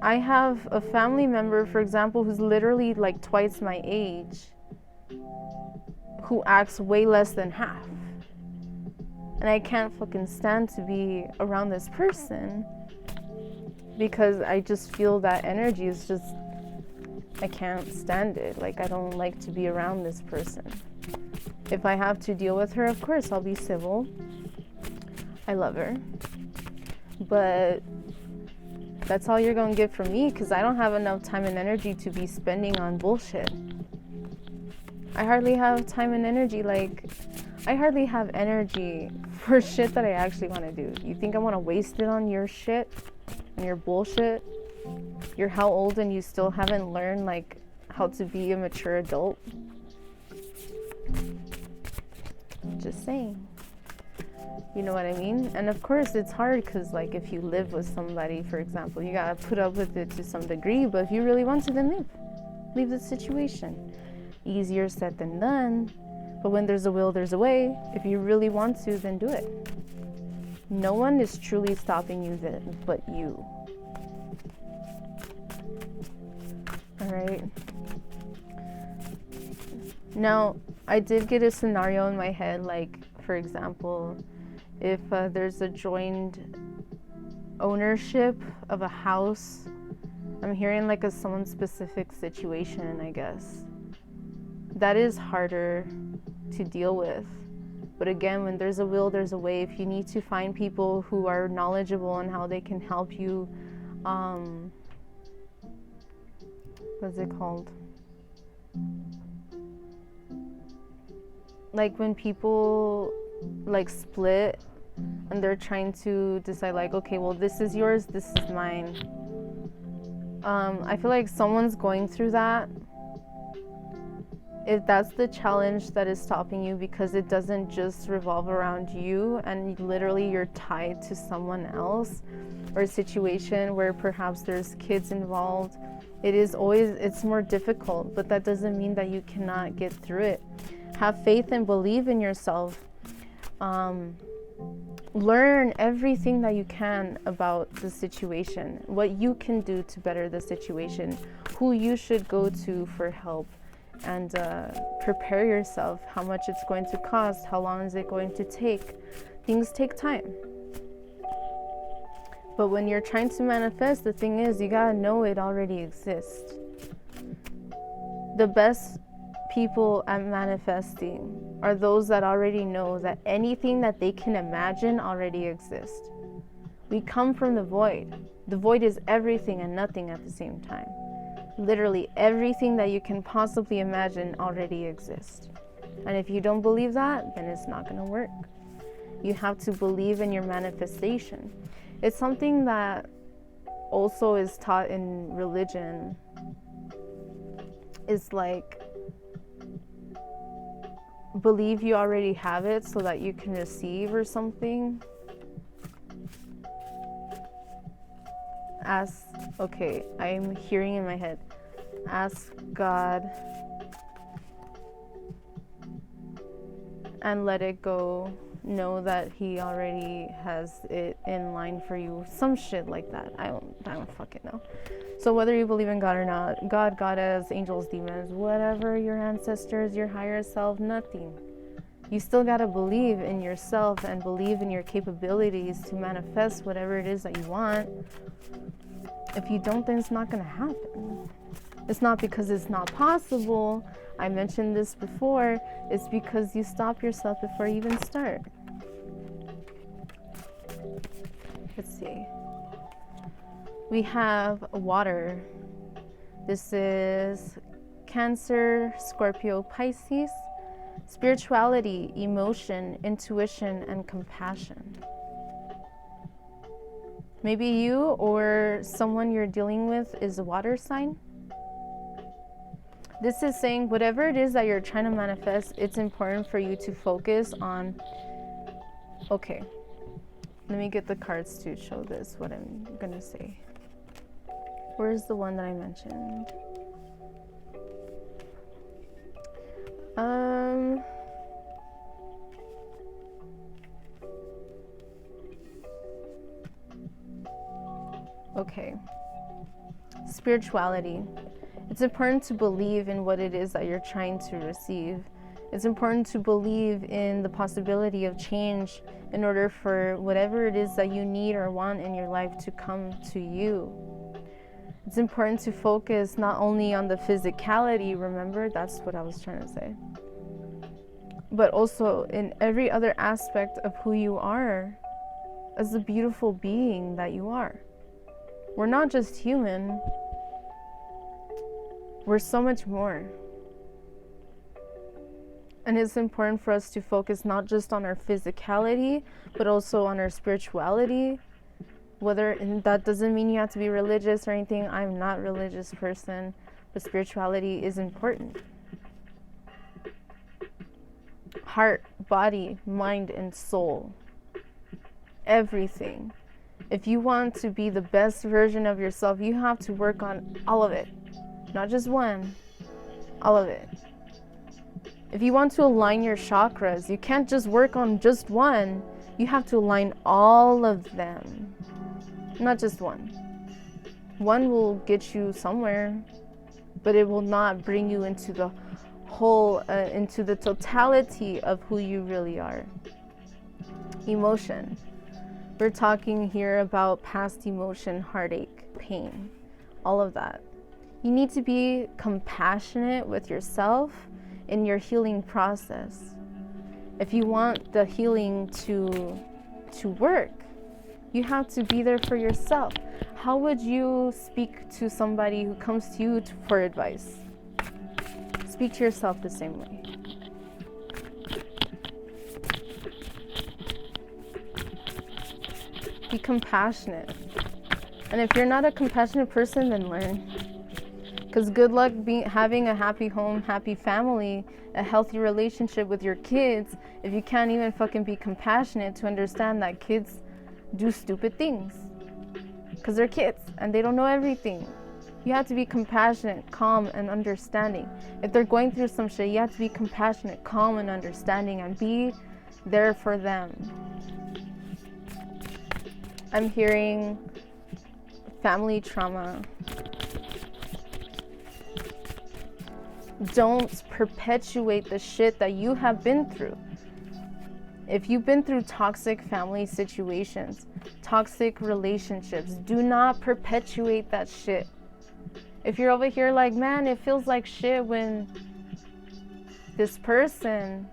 I have a family member, for example, who's literally like twice my age, who acts way less than half. And I can't fucking stand to be around this person because I just feel that energy is just, I can't stand it. Like, I don't like to be around this person. If I have to deal with her, of course, I'll be civil. I love her. But that's all you're gonna get from me because I don't have enough time and energy to be spending on bullshit. I hardly have time and energy, I hardly have energy for shit that I actually want to do. You think I want to waste it on your shit and your bullshit? You're how old and you still haven't learned how to be a mature adult? Just saying. You know what I mean? And of course it's hard because if you live with somebody, for example, you gotta put up with it to some degree, but if you really want to, then leave the situation. Easier said than done, but when there's a will, there's a way. If you really want to, then do it. No one is truly stopping you but you. All right. Now, I did get a scenario in my head, for example, if there's a joined ownership of a house. I'm hearing a someone specific situation, I guess. That is harder to deal with. But again, when there's a will, there's a way. If you need to find people who are knowledgeable on how they can help you, what's it called? When people split and they're trying to decide like, okay, well, this is yours, this is mine. I feel like someone's going through that. If that's the challenge that is stopping you, because it doesn't just revolve around you and literally you're tied to someone else, or a situation where perhaps there's kids involved, it's more difficult, but that doesn't mean that you cannot get through it. Have faith and believe in yourself. Learn everything that you can about the situation, what you can do to better the situation, who you should go to for help, and prepare yourself, how much it's going to cost, how long is it going to take. Things take time. But when you're trying to manifest, the thing is, you gotta know it already exists. The best people at manifesting are those that already know that anything that they can imagine already exists. We come from the void. The void is everything and nothing at the same time. Literally everything that you can possibly imagine already exists. And if you don't believe that, then it's not going to work. You have to believe in your manifestation. It's something that also is taught in religion. It's like, believe you already have it so that you can receive or something. Okay, I'm hearing in my head, ask God and let it go. Know that he already has it in line for you. Some shit like that. I don't fucking know. So whether you believe in God or not, God, goddess, angels, demons, whatever, your ancestors, your higher self, nothing. You still gotta believe in yourself and believe in your capabilities to manifest whatever it is that you want. If you don't, then it's not gonna happen. It's not because it's not possible. I mentioned this before. It's because you stop yourself before you even start. Let's see. We have water. This is Cancer, Scorpio, Pisces. Spirituality, emotion, intuition, and compassion. Maybe you or someone you're dealing with is a water sign. This is saying whatever it is that you're trying to manifest, it's important for you to focus on, okay, let me get the cards to show this, what I'm going to say. Where's the one that I mentioned? Okay. Spirituality. It's important to believe in what it is that you're trying to receive. It's important to believe in the possibility of change in order for whatever it is that you need or want in your life to come to you. It's important to focus not only on the physicality, remember, that's what I was trying to say, but also in every other aspect of who you are as the beautiful being that you are. We're not just human. We're so much more. And it's important for us to focus not just on our physicality, but also on our spirituality. And that doesn't mean you have to be religious or anything. I'm not a religious person, but spirituality is important. Heart, body, mind, and soul. Everything. If you want to be the best version of yourself, you have to work on all of it. Not just one, all of it. If you want to align your chakras, you can't just work on just one. You have to align all of them, not just one. One will get you somewhere, but it will not bring you into the whole, into the totality of who you really are. Emotion. We're talking here about past emotion, heartache, pain, all of that. You need to be compassionate with yourself in your healing process. If you want the healing to work, you have to be there for yourself. How would you speak to somebody who comes to you for advice? Speak to yourself the same way. Be compassionate. And if you're not a compassionate person, then learn. Because good luck having a happy home, happy family, a healthy relationship with your kids, if you can't even fucking be compassionate to understand that kids do stupid things. Because they're kids and they don't know everything. You have to be compassionate, calm, and understanding. If they're going through some shit, you have to be compassionate, calm, and understanding, and be there for them. I'm hearing family trauma. Don't perpetuate the shit that you have been through. If you've been through toxic family situations, toxic relationships, do not perpetuate that shit. If you're over here like, man, it feels like shit when this person,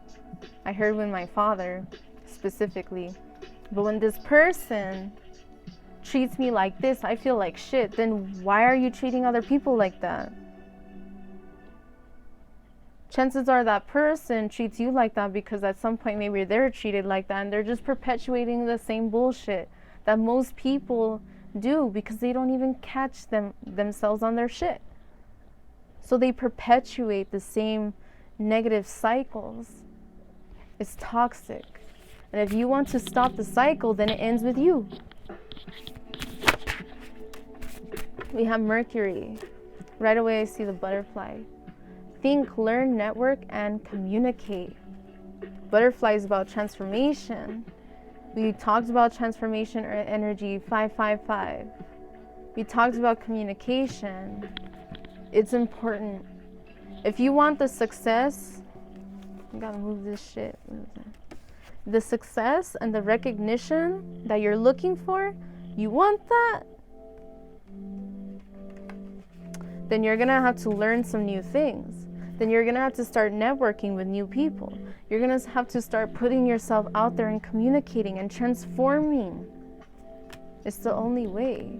I heard with my father specifically, but when this person treats me like this, I feel like shit, then why are you treating other people like that? Chances are that person treats you like that because at some point maybe they're treated like that and they're just perpetuating the same bullshit that most people do because they don't even catch themselves on their shit. So they perpetuate the same negative cycles. It's toxic. And if you want to stop the cycle, then it ends with you. We have Mercury. Right away I see the butterfly. Think, learn, network, and communicate. Butterfly is about transformation. We talked about transformation or energy 555. We talked about communication. It's important. If you want the success, I gotta move this shit. The success and the recognition that you're looking for, you want that? Then you're gonna have to learn some new things. Then you're gonna have to start networking with new people. You're gonna have to start putting yourself out there and communicating and transforming. It's the only way.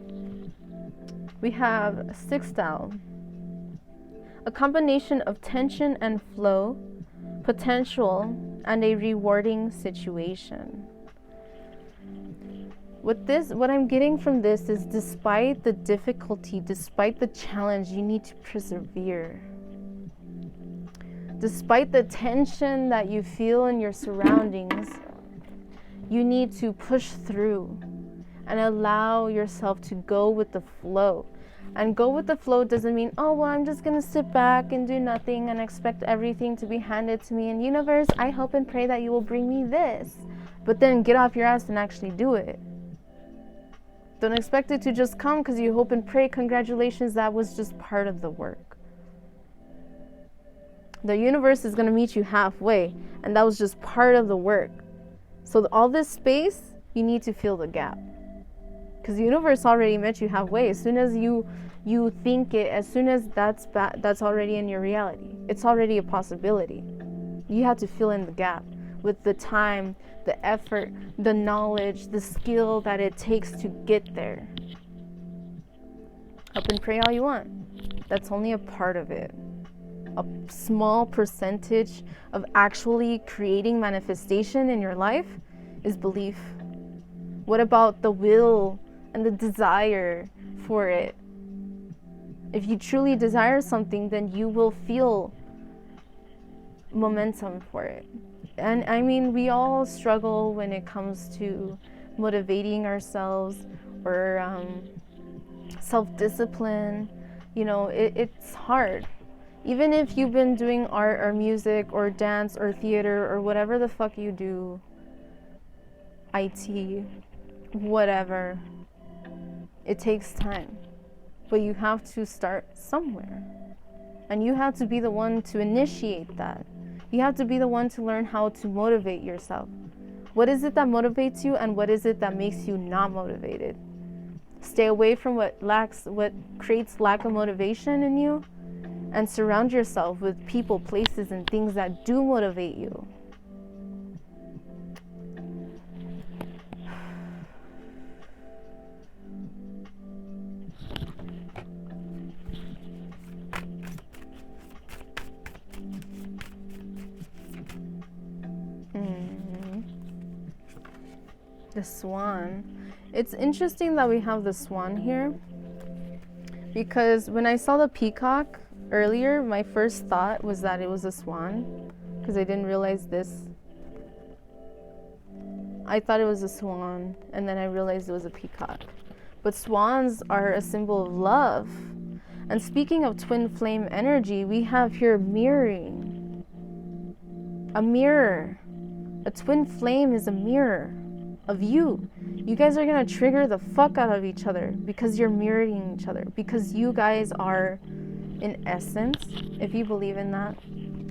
We have sextile. A combination of tension and flow, potential, and a rewarding situation. What I'm getting from this is despite the difficulty, despite the challenge, you need to persevere. Despite the tension that you feel in your surroundings, you need to push through and allow yourself to go with the flow. And go with the flow doesn't mean, oh, well, I'm just going to sit back and do nothing and expect everything to be handed to me. And universe, I hope and pray that you will bring me this. But then get off your ass and actually do it. Don't expect it to just come because you hope and pray. Congratulations, that was just part of the work. The universe is going to meet you halfway, and that was just part of the work. So all this space, you need to fill the gap. Because the universe already met you halfway. As soon as you think it, as soon as that's already in your reality. It's already a possibility. You have to fill in the gap with the time, the effort, the knowledge, the skill that it takes to get there. Hope and pray all you want. That's only a part of it. A small percentage of actually creating manifestation in your life is belief. What about the will and the desire for it? If you truly desire something, then you will feel momentum for it. And I mean, we all struggle when it comes to motivating ourselves or self-discipline. You know, it's hard. Even if you've been doing art or music or dance or theater or whatever the fuck you do, IT, whatever, it takes time. But you have to start somewhere. And you have to be the one to initiate that. You have to be the one to learn how to motivate yourself. What is it that motivates you and what is it that makes you not motivated? Stay away from what creates lack of motivation in you, and surround yourself with people, places, and things that do motivate you. The Swan. It's interesting that we have the Swan here, because when I saw the peacock earlier, my first thought was that it was a swan, because I didn't realize this. I thought it was a swan, and then I realized it was a peacock. But swans are a symbol of love. And speaking of twin flame energy, we have here mirroring. A mirror. A twin flame is a mirror of you. You guys are gonna trigger the fuck out of each other because you're mirroring each other. Because you guys are, in essence, if you believe in that,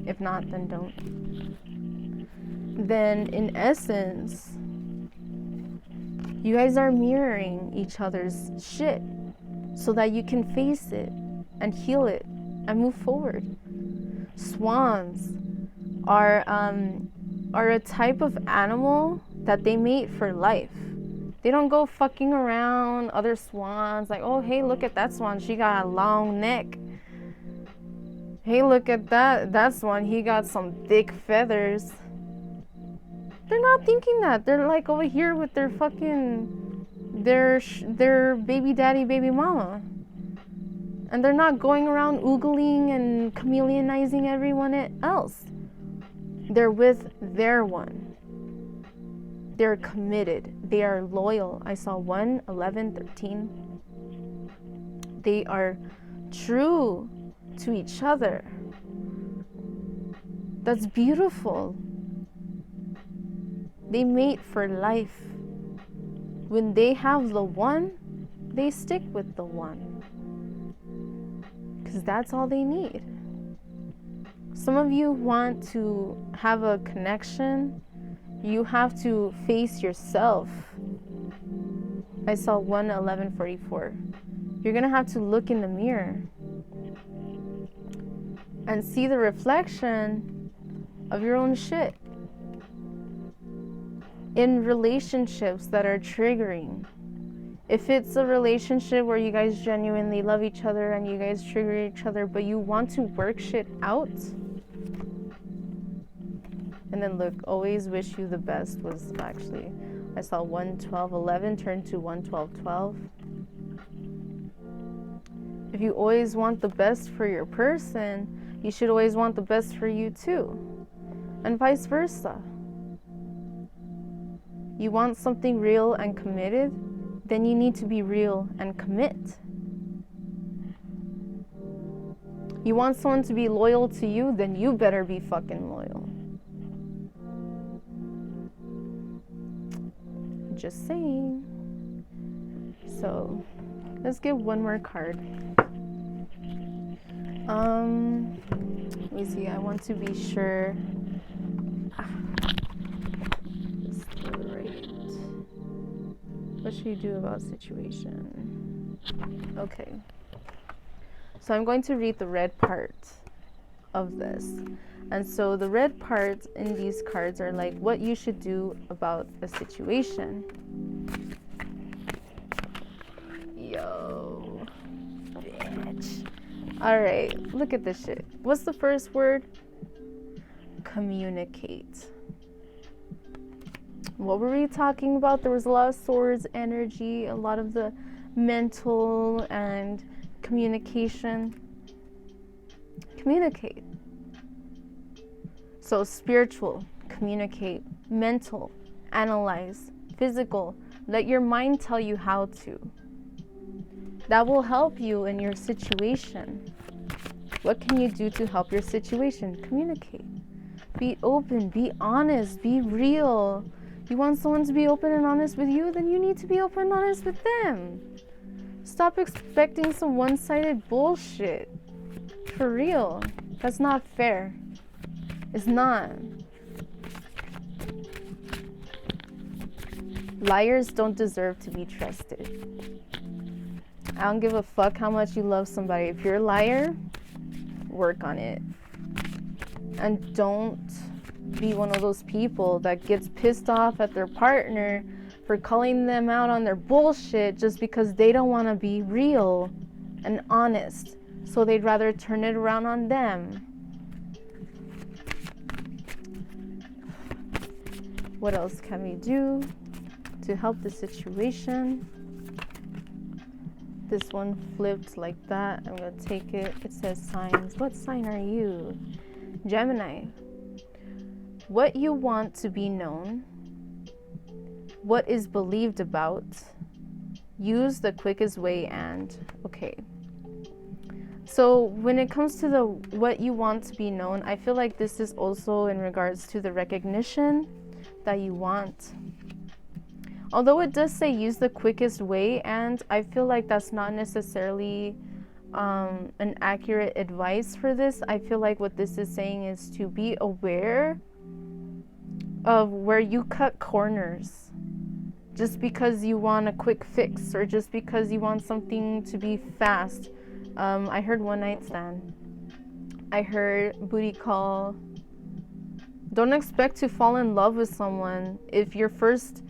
if not, then don't. Then in essence, you guys are mirroring each other's shit so that you can face it and heal it and move forward. Swans are a type of animal that they mate for life. They don't go fucking around other swans like, oh, hey, look at that swan. She got a long neck. Hey, look at that swan. He got some thick feathers. They're not thinking that. They're like over here with their fucking, their baby daddy, baby mama. And they're not going around oogling and chameleonizing everyone else. They're with their one. They're committed. They are loyal. I saw 1, 11, 13. They are true to each other. That's beautiful. They mate for life. When they have the one, they stick with the one. Because that's all they need. Some of you want to have a connection. You have to face yourself. I saw 1, 11, 44. You're going to have to look in the mirror and see the reflection of your own shit. In relationships that are triggering. If it's a relationship where you guys genuinely love each other and you guys trigger each other, but you want to work shit out. And then look, always wish you the best was actually, I saw 1, 12, 11 turn to 1, 12, 12. If you always want the best for your person, you should always want the best for you too. And vice versa. You want something real and committed, then you need to be real and commit. You want someone to be loyal to you, then you better be fucking loyal. Just saying. So, let's get one more card. Let me see, I want to be sure. What should you do about situation? Okay. So I'm going to read the red part of this. And so the red parts in these cards are like what you should do about a situation. Yo, bitch. All right, look at this shit. What's the first word? Communicate. What were we talking about? There was a lot of swords energy, a lot of the mental and communication. Communicate. So spiritual, communicate. Mental, analyze. Physical, let your mind tell you how to. That will help you in your situation. What can you do to help your situation? Communicate. Be open, be honest, be real. You want someone to be open and honest with you, then you need to be open and honest with them. Stop expecting some one-sided bullshit. For real. That's not fair. It's not. Liars don't deserve to be trusted. I don't give a fuck how much you love somebody. If you're a liar, work on it. And don't be one of those people that gets pissed off at their partner for calling them out on their bullshit just because they don't want to be real and honest. So they'd rather turn it around on them. What else can we do to help the situation. This one flipped like that. I'm going to take it. It says signs. What sign are you? Gemini. What you want to be known. What is believed about. Use the quickest way and. Okay. So when it comes to the what you want to be known, I feel like this is also in regards to the recognition that you want. Although it does say use the quickest way, and I feel like that's not necessarily an accurate advice for this. I feel like what this is saying is to be aware of where you cut corners just because you want a quick fix or just because you want something to be fast. I heard one night stand. I heard booty call. Don't expect to fall in love with someone if your first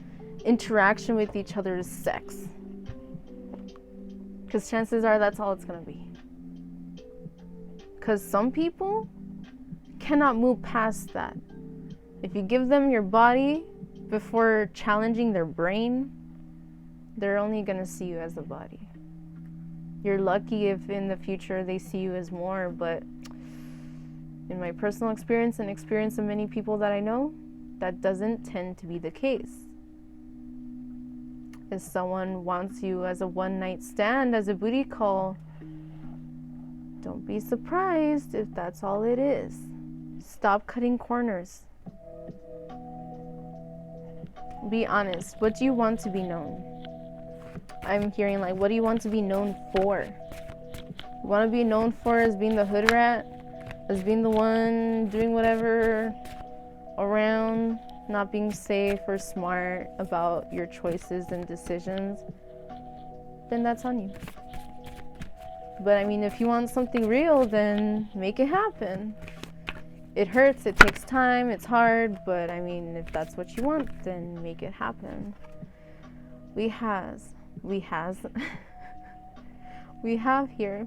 interaction with each other is sex, because chances are that's all it's gonna be. Because some people cannot move past that. If you give them your body before challenging their brain, they're only gonna see you as a body. You're lucky if in the future they see you as more, but in my personal experience and experience of many people that I know, that doesn't tend to be the case. If someone wants you as a one-night stand, as a booty call, don't be surprised if that's all it is. Stop cutting corners. Be honest. What do you want to be known? I'm hearing like, what do you want to be known for? You want to be known for as being the hood rat? As being the one doing whatever around? Not being safe or smart about your choices and decisions, then that's on you. But I mean, if you want something real, then make it happen. It hurts, it takes time, it's hard, but I mean, if that's what you want, then make it happen. We have here,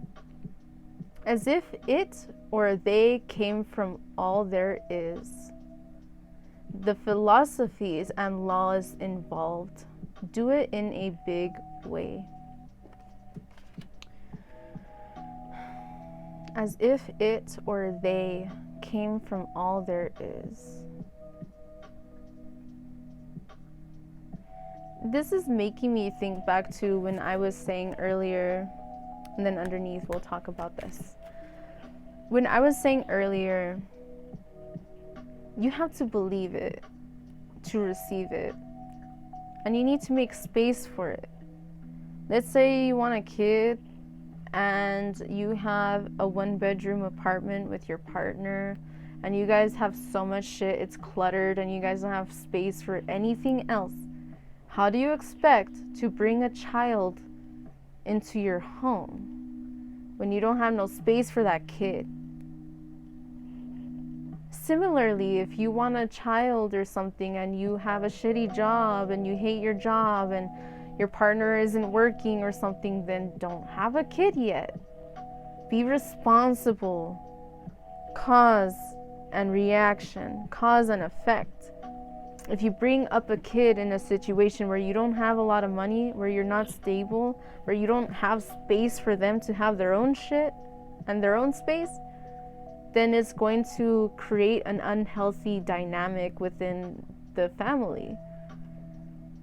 as if it or they came from all there is. The philosophies and laws involved. Do it in a big way. As if it or they came from all there is. This is making me think back to when I was saying earlier, and then underneath we'll talk about this. When I was saying earlier, you have to believe it to receive it. And you need to make space for it. Let's say you want a kid and you have a 1-bedroom apartment with your partner and you guys have so much shit, it's cluttered, and you guys don't have space for anything else. How do you expect to bring a child into your home when you don't have no space for that kid? Similarly, if you want a child or something and you have a shitty job and you hate your job and your partner isn't working or something, then don't have a kid yet. Be responsible. Cause and reaction, cause and effect. If you bring up a kid in a situation where you don't have a lot of money, where you're not stable, where you don't have space for them to have their own shit and their own space, then it's going to create an unhealthy dynamic within the family.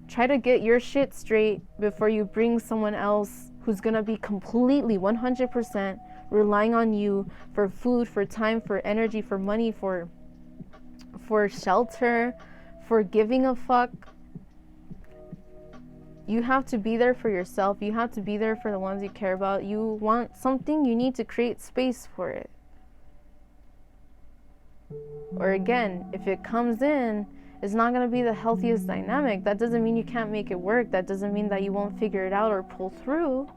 Try to get your shit straight before you bring someone else who's gonna be completely 100% relying on you for food, for time, for energy, for money, for shelter, for giving a fuck. You have to be there for yourself. You have to be there for the ones you care about. You want something, you need to create space for it. Or again, if it comes in, it's not going to be the healthiest dynamic. That doesn't mean you can't make it work. That doesn't mean that you won't figure it out or pull through.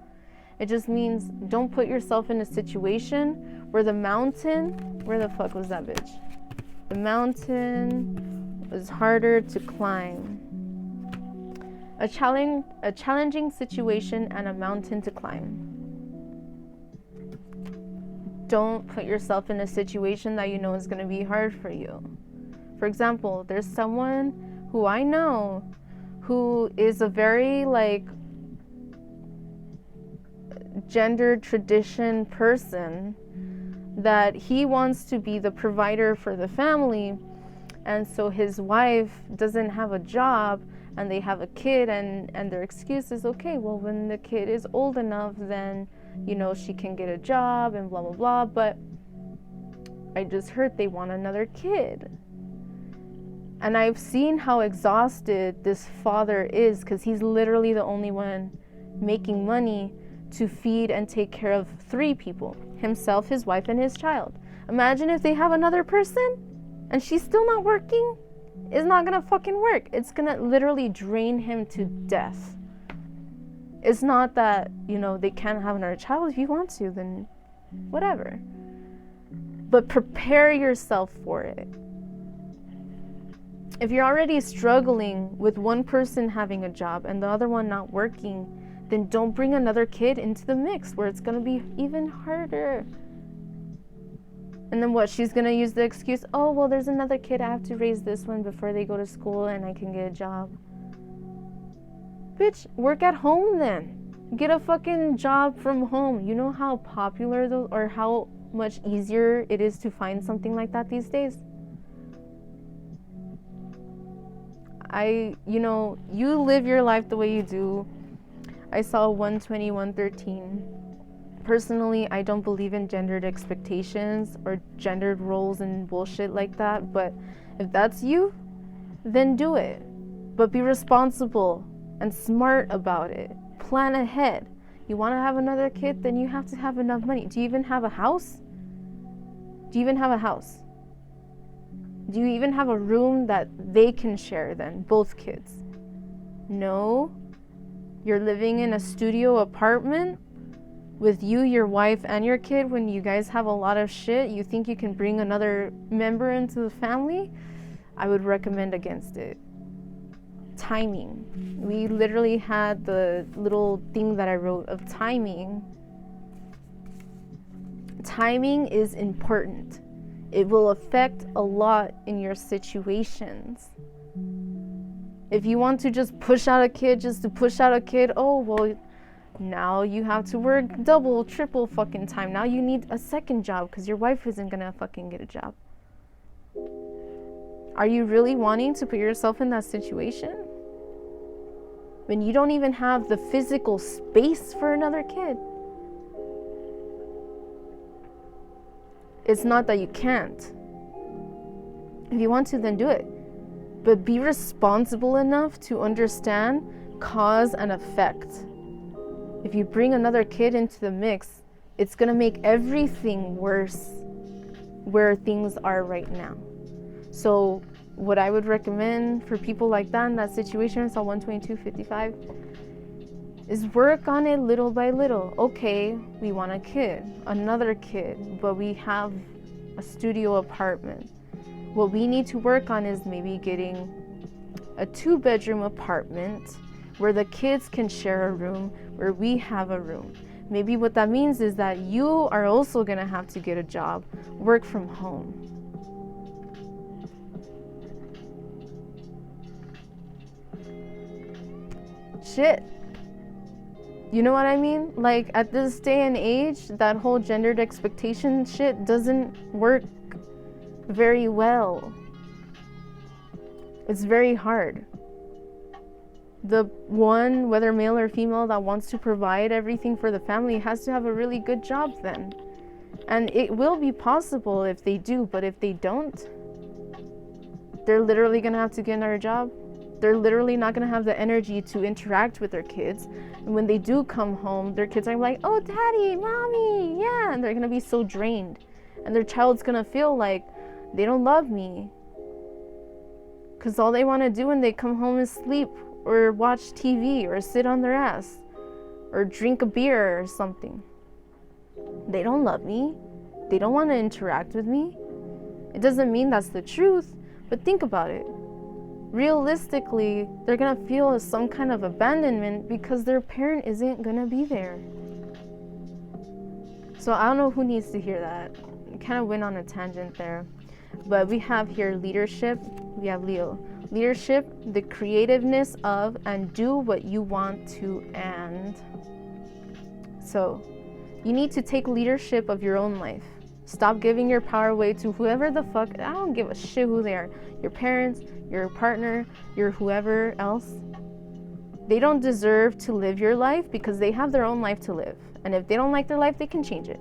It just means don't put yourself in a situation where the mountain, where the fuck was that bitch? The mountain was harder to climb. A challenging situation and a mountain to climb. Don't put yourself in a situation that you know is going to be hard for you. For example, there's someone who I know who is a very like gender tradition person, that he wants to be the provider for the family, and so his wife doesn't have a job and they have a kid, and their excuse is, okay, well, when the kid is old enough, then, you know, she can get a job and blah blah blah. But I just heard they want another kid, and I've seen how exhausted this father is, because he's literally the only one making money to feed and take care of 3 people, himself, his wife, and his child. Imagine if they have another person and she's still not working. It's not gonna fucking work. It's gonna literally drain him to death. It's not that, you know, they can't have another child. If you want to, then whatever. But prepare yourself for it. If you're already struggling with one person having a job and the other one not working, then don't bring another kid into the mix where it's gonna be even harder. And then what, she's gonna use the excuse, oh, well, there's another kid, I have to raise this one before they go to school and I can get a job. Bitch, work at home then. Get a fucking job from home. You know how popular those, or how much easier it is to find something like that these days? You know, you live your life the way you do. I saw 120-113. Personally, I don't believe in gendered expectations or gendered roles and bullshit like that, but if that's you, then do it. But be responsible and smart about it. Plan ahead. You want to have another kid, then you have to have enough money. Do you even have a house? Do you even have a house? Do you even have a room that they can share then, both kids? No. You're living in a studio apartment with you, your wife, and your kid. When you guys have a lot of shit, you think you can bring another member into the family? I would recommend against it. Timing. We literally had the little thing that I wrote of timing. Timing is important. It will affect a lot in your situations. If you want to just push out a kid just to push out a kid, oh, well, now you have to work double, triple fucking time. Now you need a second job because your wife isn't gonna fucking get a job. Are you really wanting to put yourself in that situation when you don't even have the physical space for another kid? It's not that you can't. If you want to, then do it. But be responsible enough to understand cause and effect. If you bring another kid into the mix, it's gonna make everything worse where things are right now. So what I would recommend for people like that in that situation, I saw 122-55, is work on it little by little. Okay, we want a kid, another kid, but we have a studio apartment. What we need to work on is maybe getting a 2-bedroom apartment where the kids can share a room, where we have a room. Maybe what that means is that you are also gonna have to get a job, work from home. Shit. You know what I mean? Like, at this day and age, that whole gendered expectation shit doesn't work very well. It's very hard. The one, whether male or female, that wants to provide everything for the family has to have a really good job then. And it will be possible if they do, but if they don't, they're literally gonna have to get another job. They're literally not gonna have the energy to interact with their kids. And when they do come home, their kids are like, oh, daddy, mommy, yeah. And they're gonna be so drained. And their child's gonna feel like they don't love me. Because all they wanna do when they come home is sleep or watch TV or sit on their ass or drink a beer or something. They don't love me. They don't wanna interact with me. It doesn't mean that's the truth, but think about it. Realistically, they're gonna feel some kind of abandonment because their parent isn't gonna be there. So I don't know who needs to hear that. I kind of went on a tangent there. But we have here leadership, we have Leo. Leadership, the creativeness of, and do what you want to, and. So, you need to take leadership of your own life. Stop giving your power away to whoever the fuck, I don't give a shit who they are. Your parents, your partner, your whoever else. They don't deserve to live your life because they have their own life to live. And if they don't like their life, they can change it.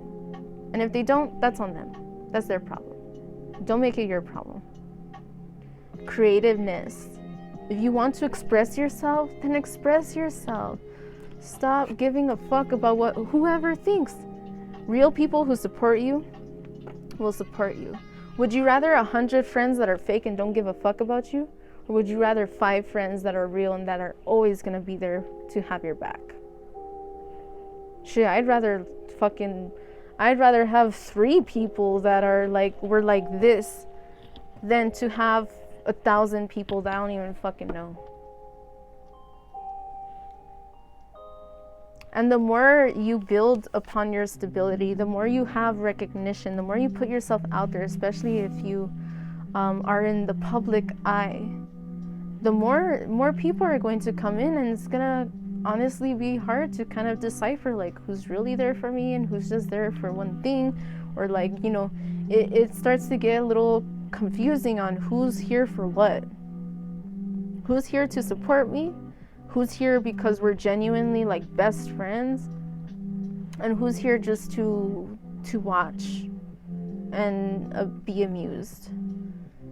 And if they don't, that's on them. That's their problem. Don't make it your problem. Creativeness. If you want to express yourself, then express yourself. Stop giving a fuck about what whoever thinks. Real people who support you will support you. Would you rather 100 friends that are fake and don't give a fuck about you? Or would you rather 5 friends that are real and that are always gonna be there to have your back? Shit, I'd rather have 3 people that are like, we're like this, than to have 1,000 people that I don't even fucking know. And the more you build upon your stability, the more you have recognition, the more you put yourself out there, especially if you are in the public eye, the more people are going to come in, and it's gonna honestly be hard to kind of decipher like who's really there for me and who's just there for one thing, or like, you know, it starts to get a little confusing on who's here for what. Who's here to support me? Who's here because we're genuinely like best friends, and who's here just to watch and be amused.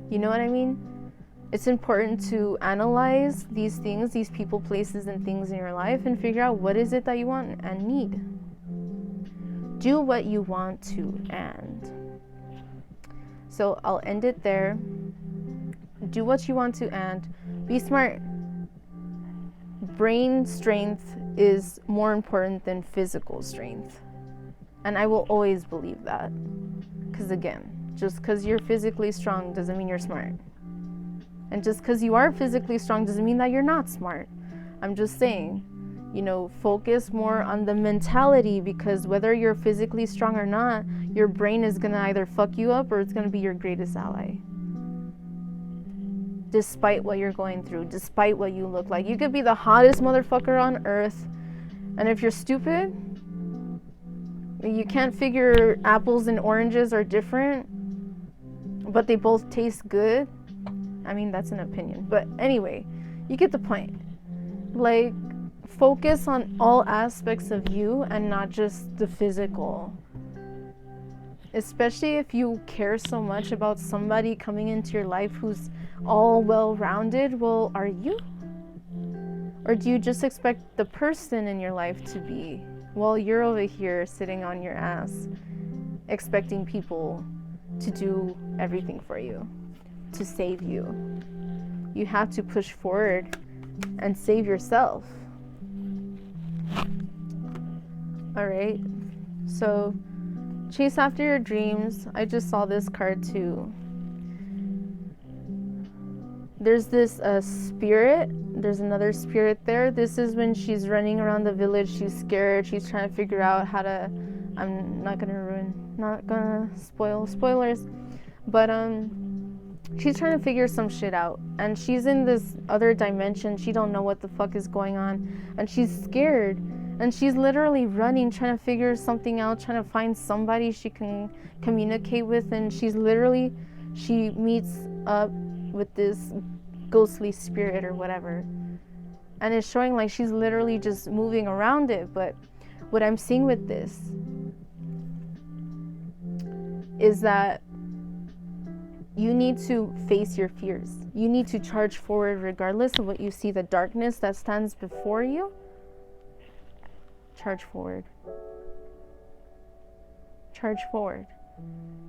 You know what I mean? It's important to analyze these things, these people, places, and things in your life, and figure out what is it that you want and need. Do what you want to, and. So I'll end it there. Do what you want to, and be smart. Brain strength is more important than physical strength. And I will always believe that. Because again, just because you're physically strong doesn't mean you're smart. And just because you are physically strong doesn't mean that you're not smart. I'm just saying, you know, focus more on the mentality, because whether you're physically strong or not, your brain is going to either fuck you up or it's going to be your greatest ally. Despite what you're going through, despite what you look like. You could be the hottest motherfucker on earth, and if you're stupid, you can't figure apples and oranges are different, but they both taste good. I mean, that's an opinion. But anyway, you get the point. Like, focus on all aspects of you and not just the physical. Especially if you care so much about somebody coming into your life who's all well-rounded. Well, are you? Or do you just expect the person in your life to be, while you're over here sitting on your ass, expecting people to do everything for you, to save you? You have to push forward and save yourself. All right, so chase after your dreams. I just saw this card too. There's this spirit. There's another spirit there. This is when she's running around the village. She's scared. She's trying to figure out how to, I'm not gonna spoil spoilers, but she's trying to figure some shit out, and she's in this other dimension. She don't know what the fuck is going on, and she's scared, and she's literally running, trying to figure something out, trying to find somebody she can communicate with. And she meets up with this ghostly spirit or whatever, and it's showing like she's literally just moving around it. But what I'm seeing with this is that you need to face your fears. You need to charge forward regardless of what you see, the darkness that stands before you. Charge forward. Charge forward.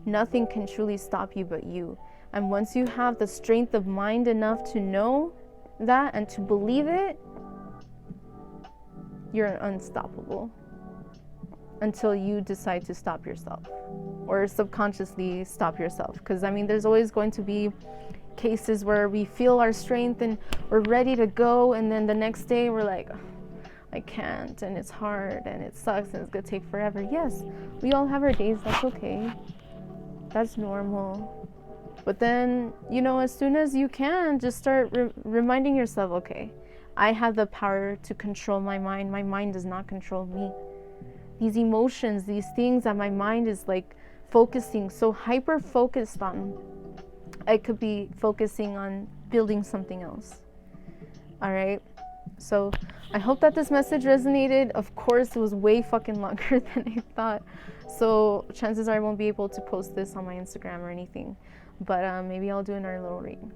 Nothing can truly stop you but you. And once you have the strength of mind enough to know that and to believe it, you're unstoppable. Until you decide to stop yourself, or subconsciously stop yourself. Because I mean, there's always going to be cases where we feel our strength and we're ready to go, and then the next day we're like, I can't, and it's hard and it sucks and it's gonna take forever. Yes, we all have our days. That's okay. That's normal. But then, you know, as soon as you can, just start reminding yourself, okay, I have the power to control my mind. My mind does not control me. These emotions, these things that my mind is like focusing, so hyper focused on, I could be focusing on building something else. All right. So I hope that this message resonated. Of course, it was way fucking longer than I thought. So chances are I won't be able to post this on my Instagram or anything. But maybe I'll do another little reading.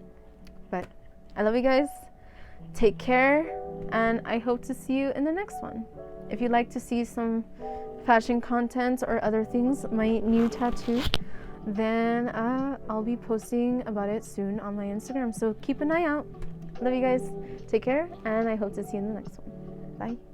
But I love you guys. Take care. And I hope to see you in the next one. If you'd like to see some fashion content or other things, my new tattoo, then I'll be posting about it soon on my Instagram. So keep an eye out. Love you guys. Take care, and I hope to see you in the next one. Bye.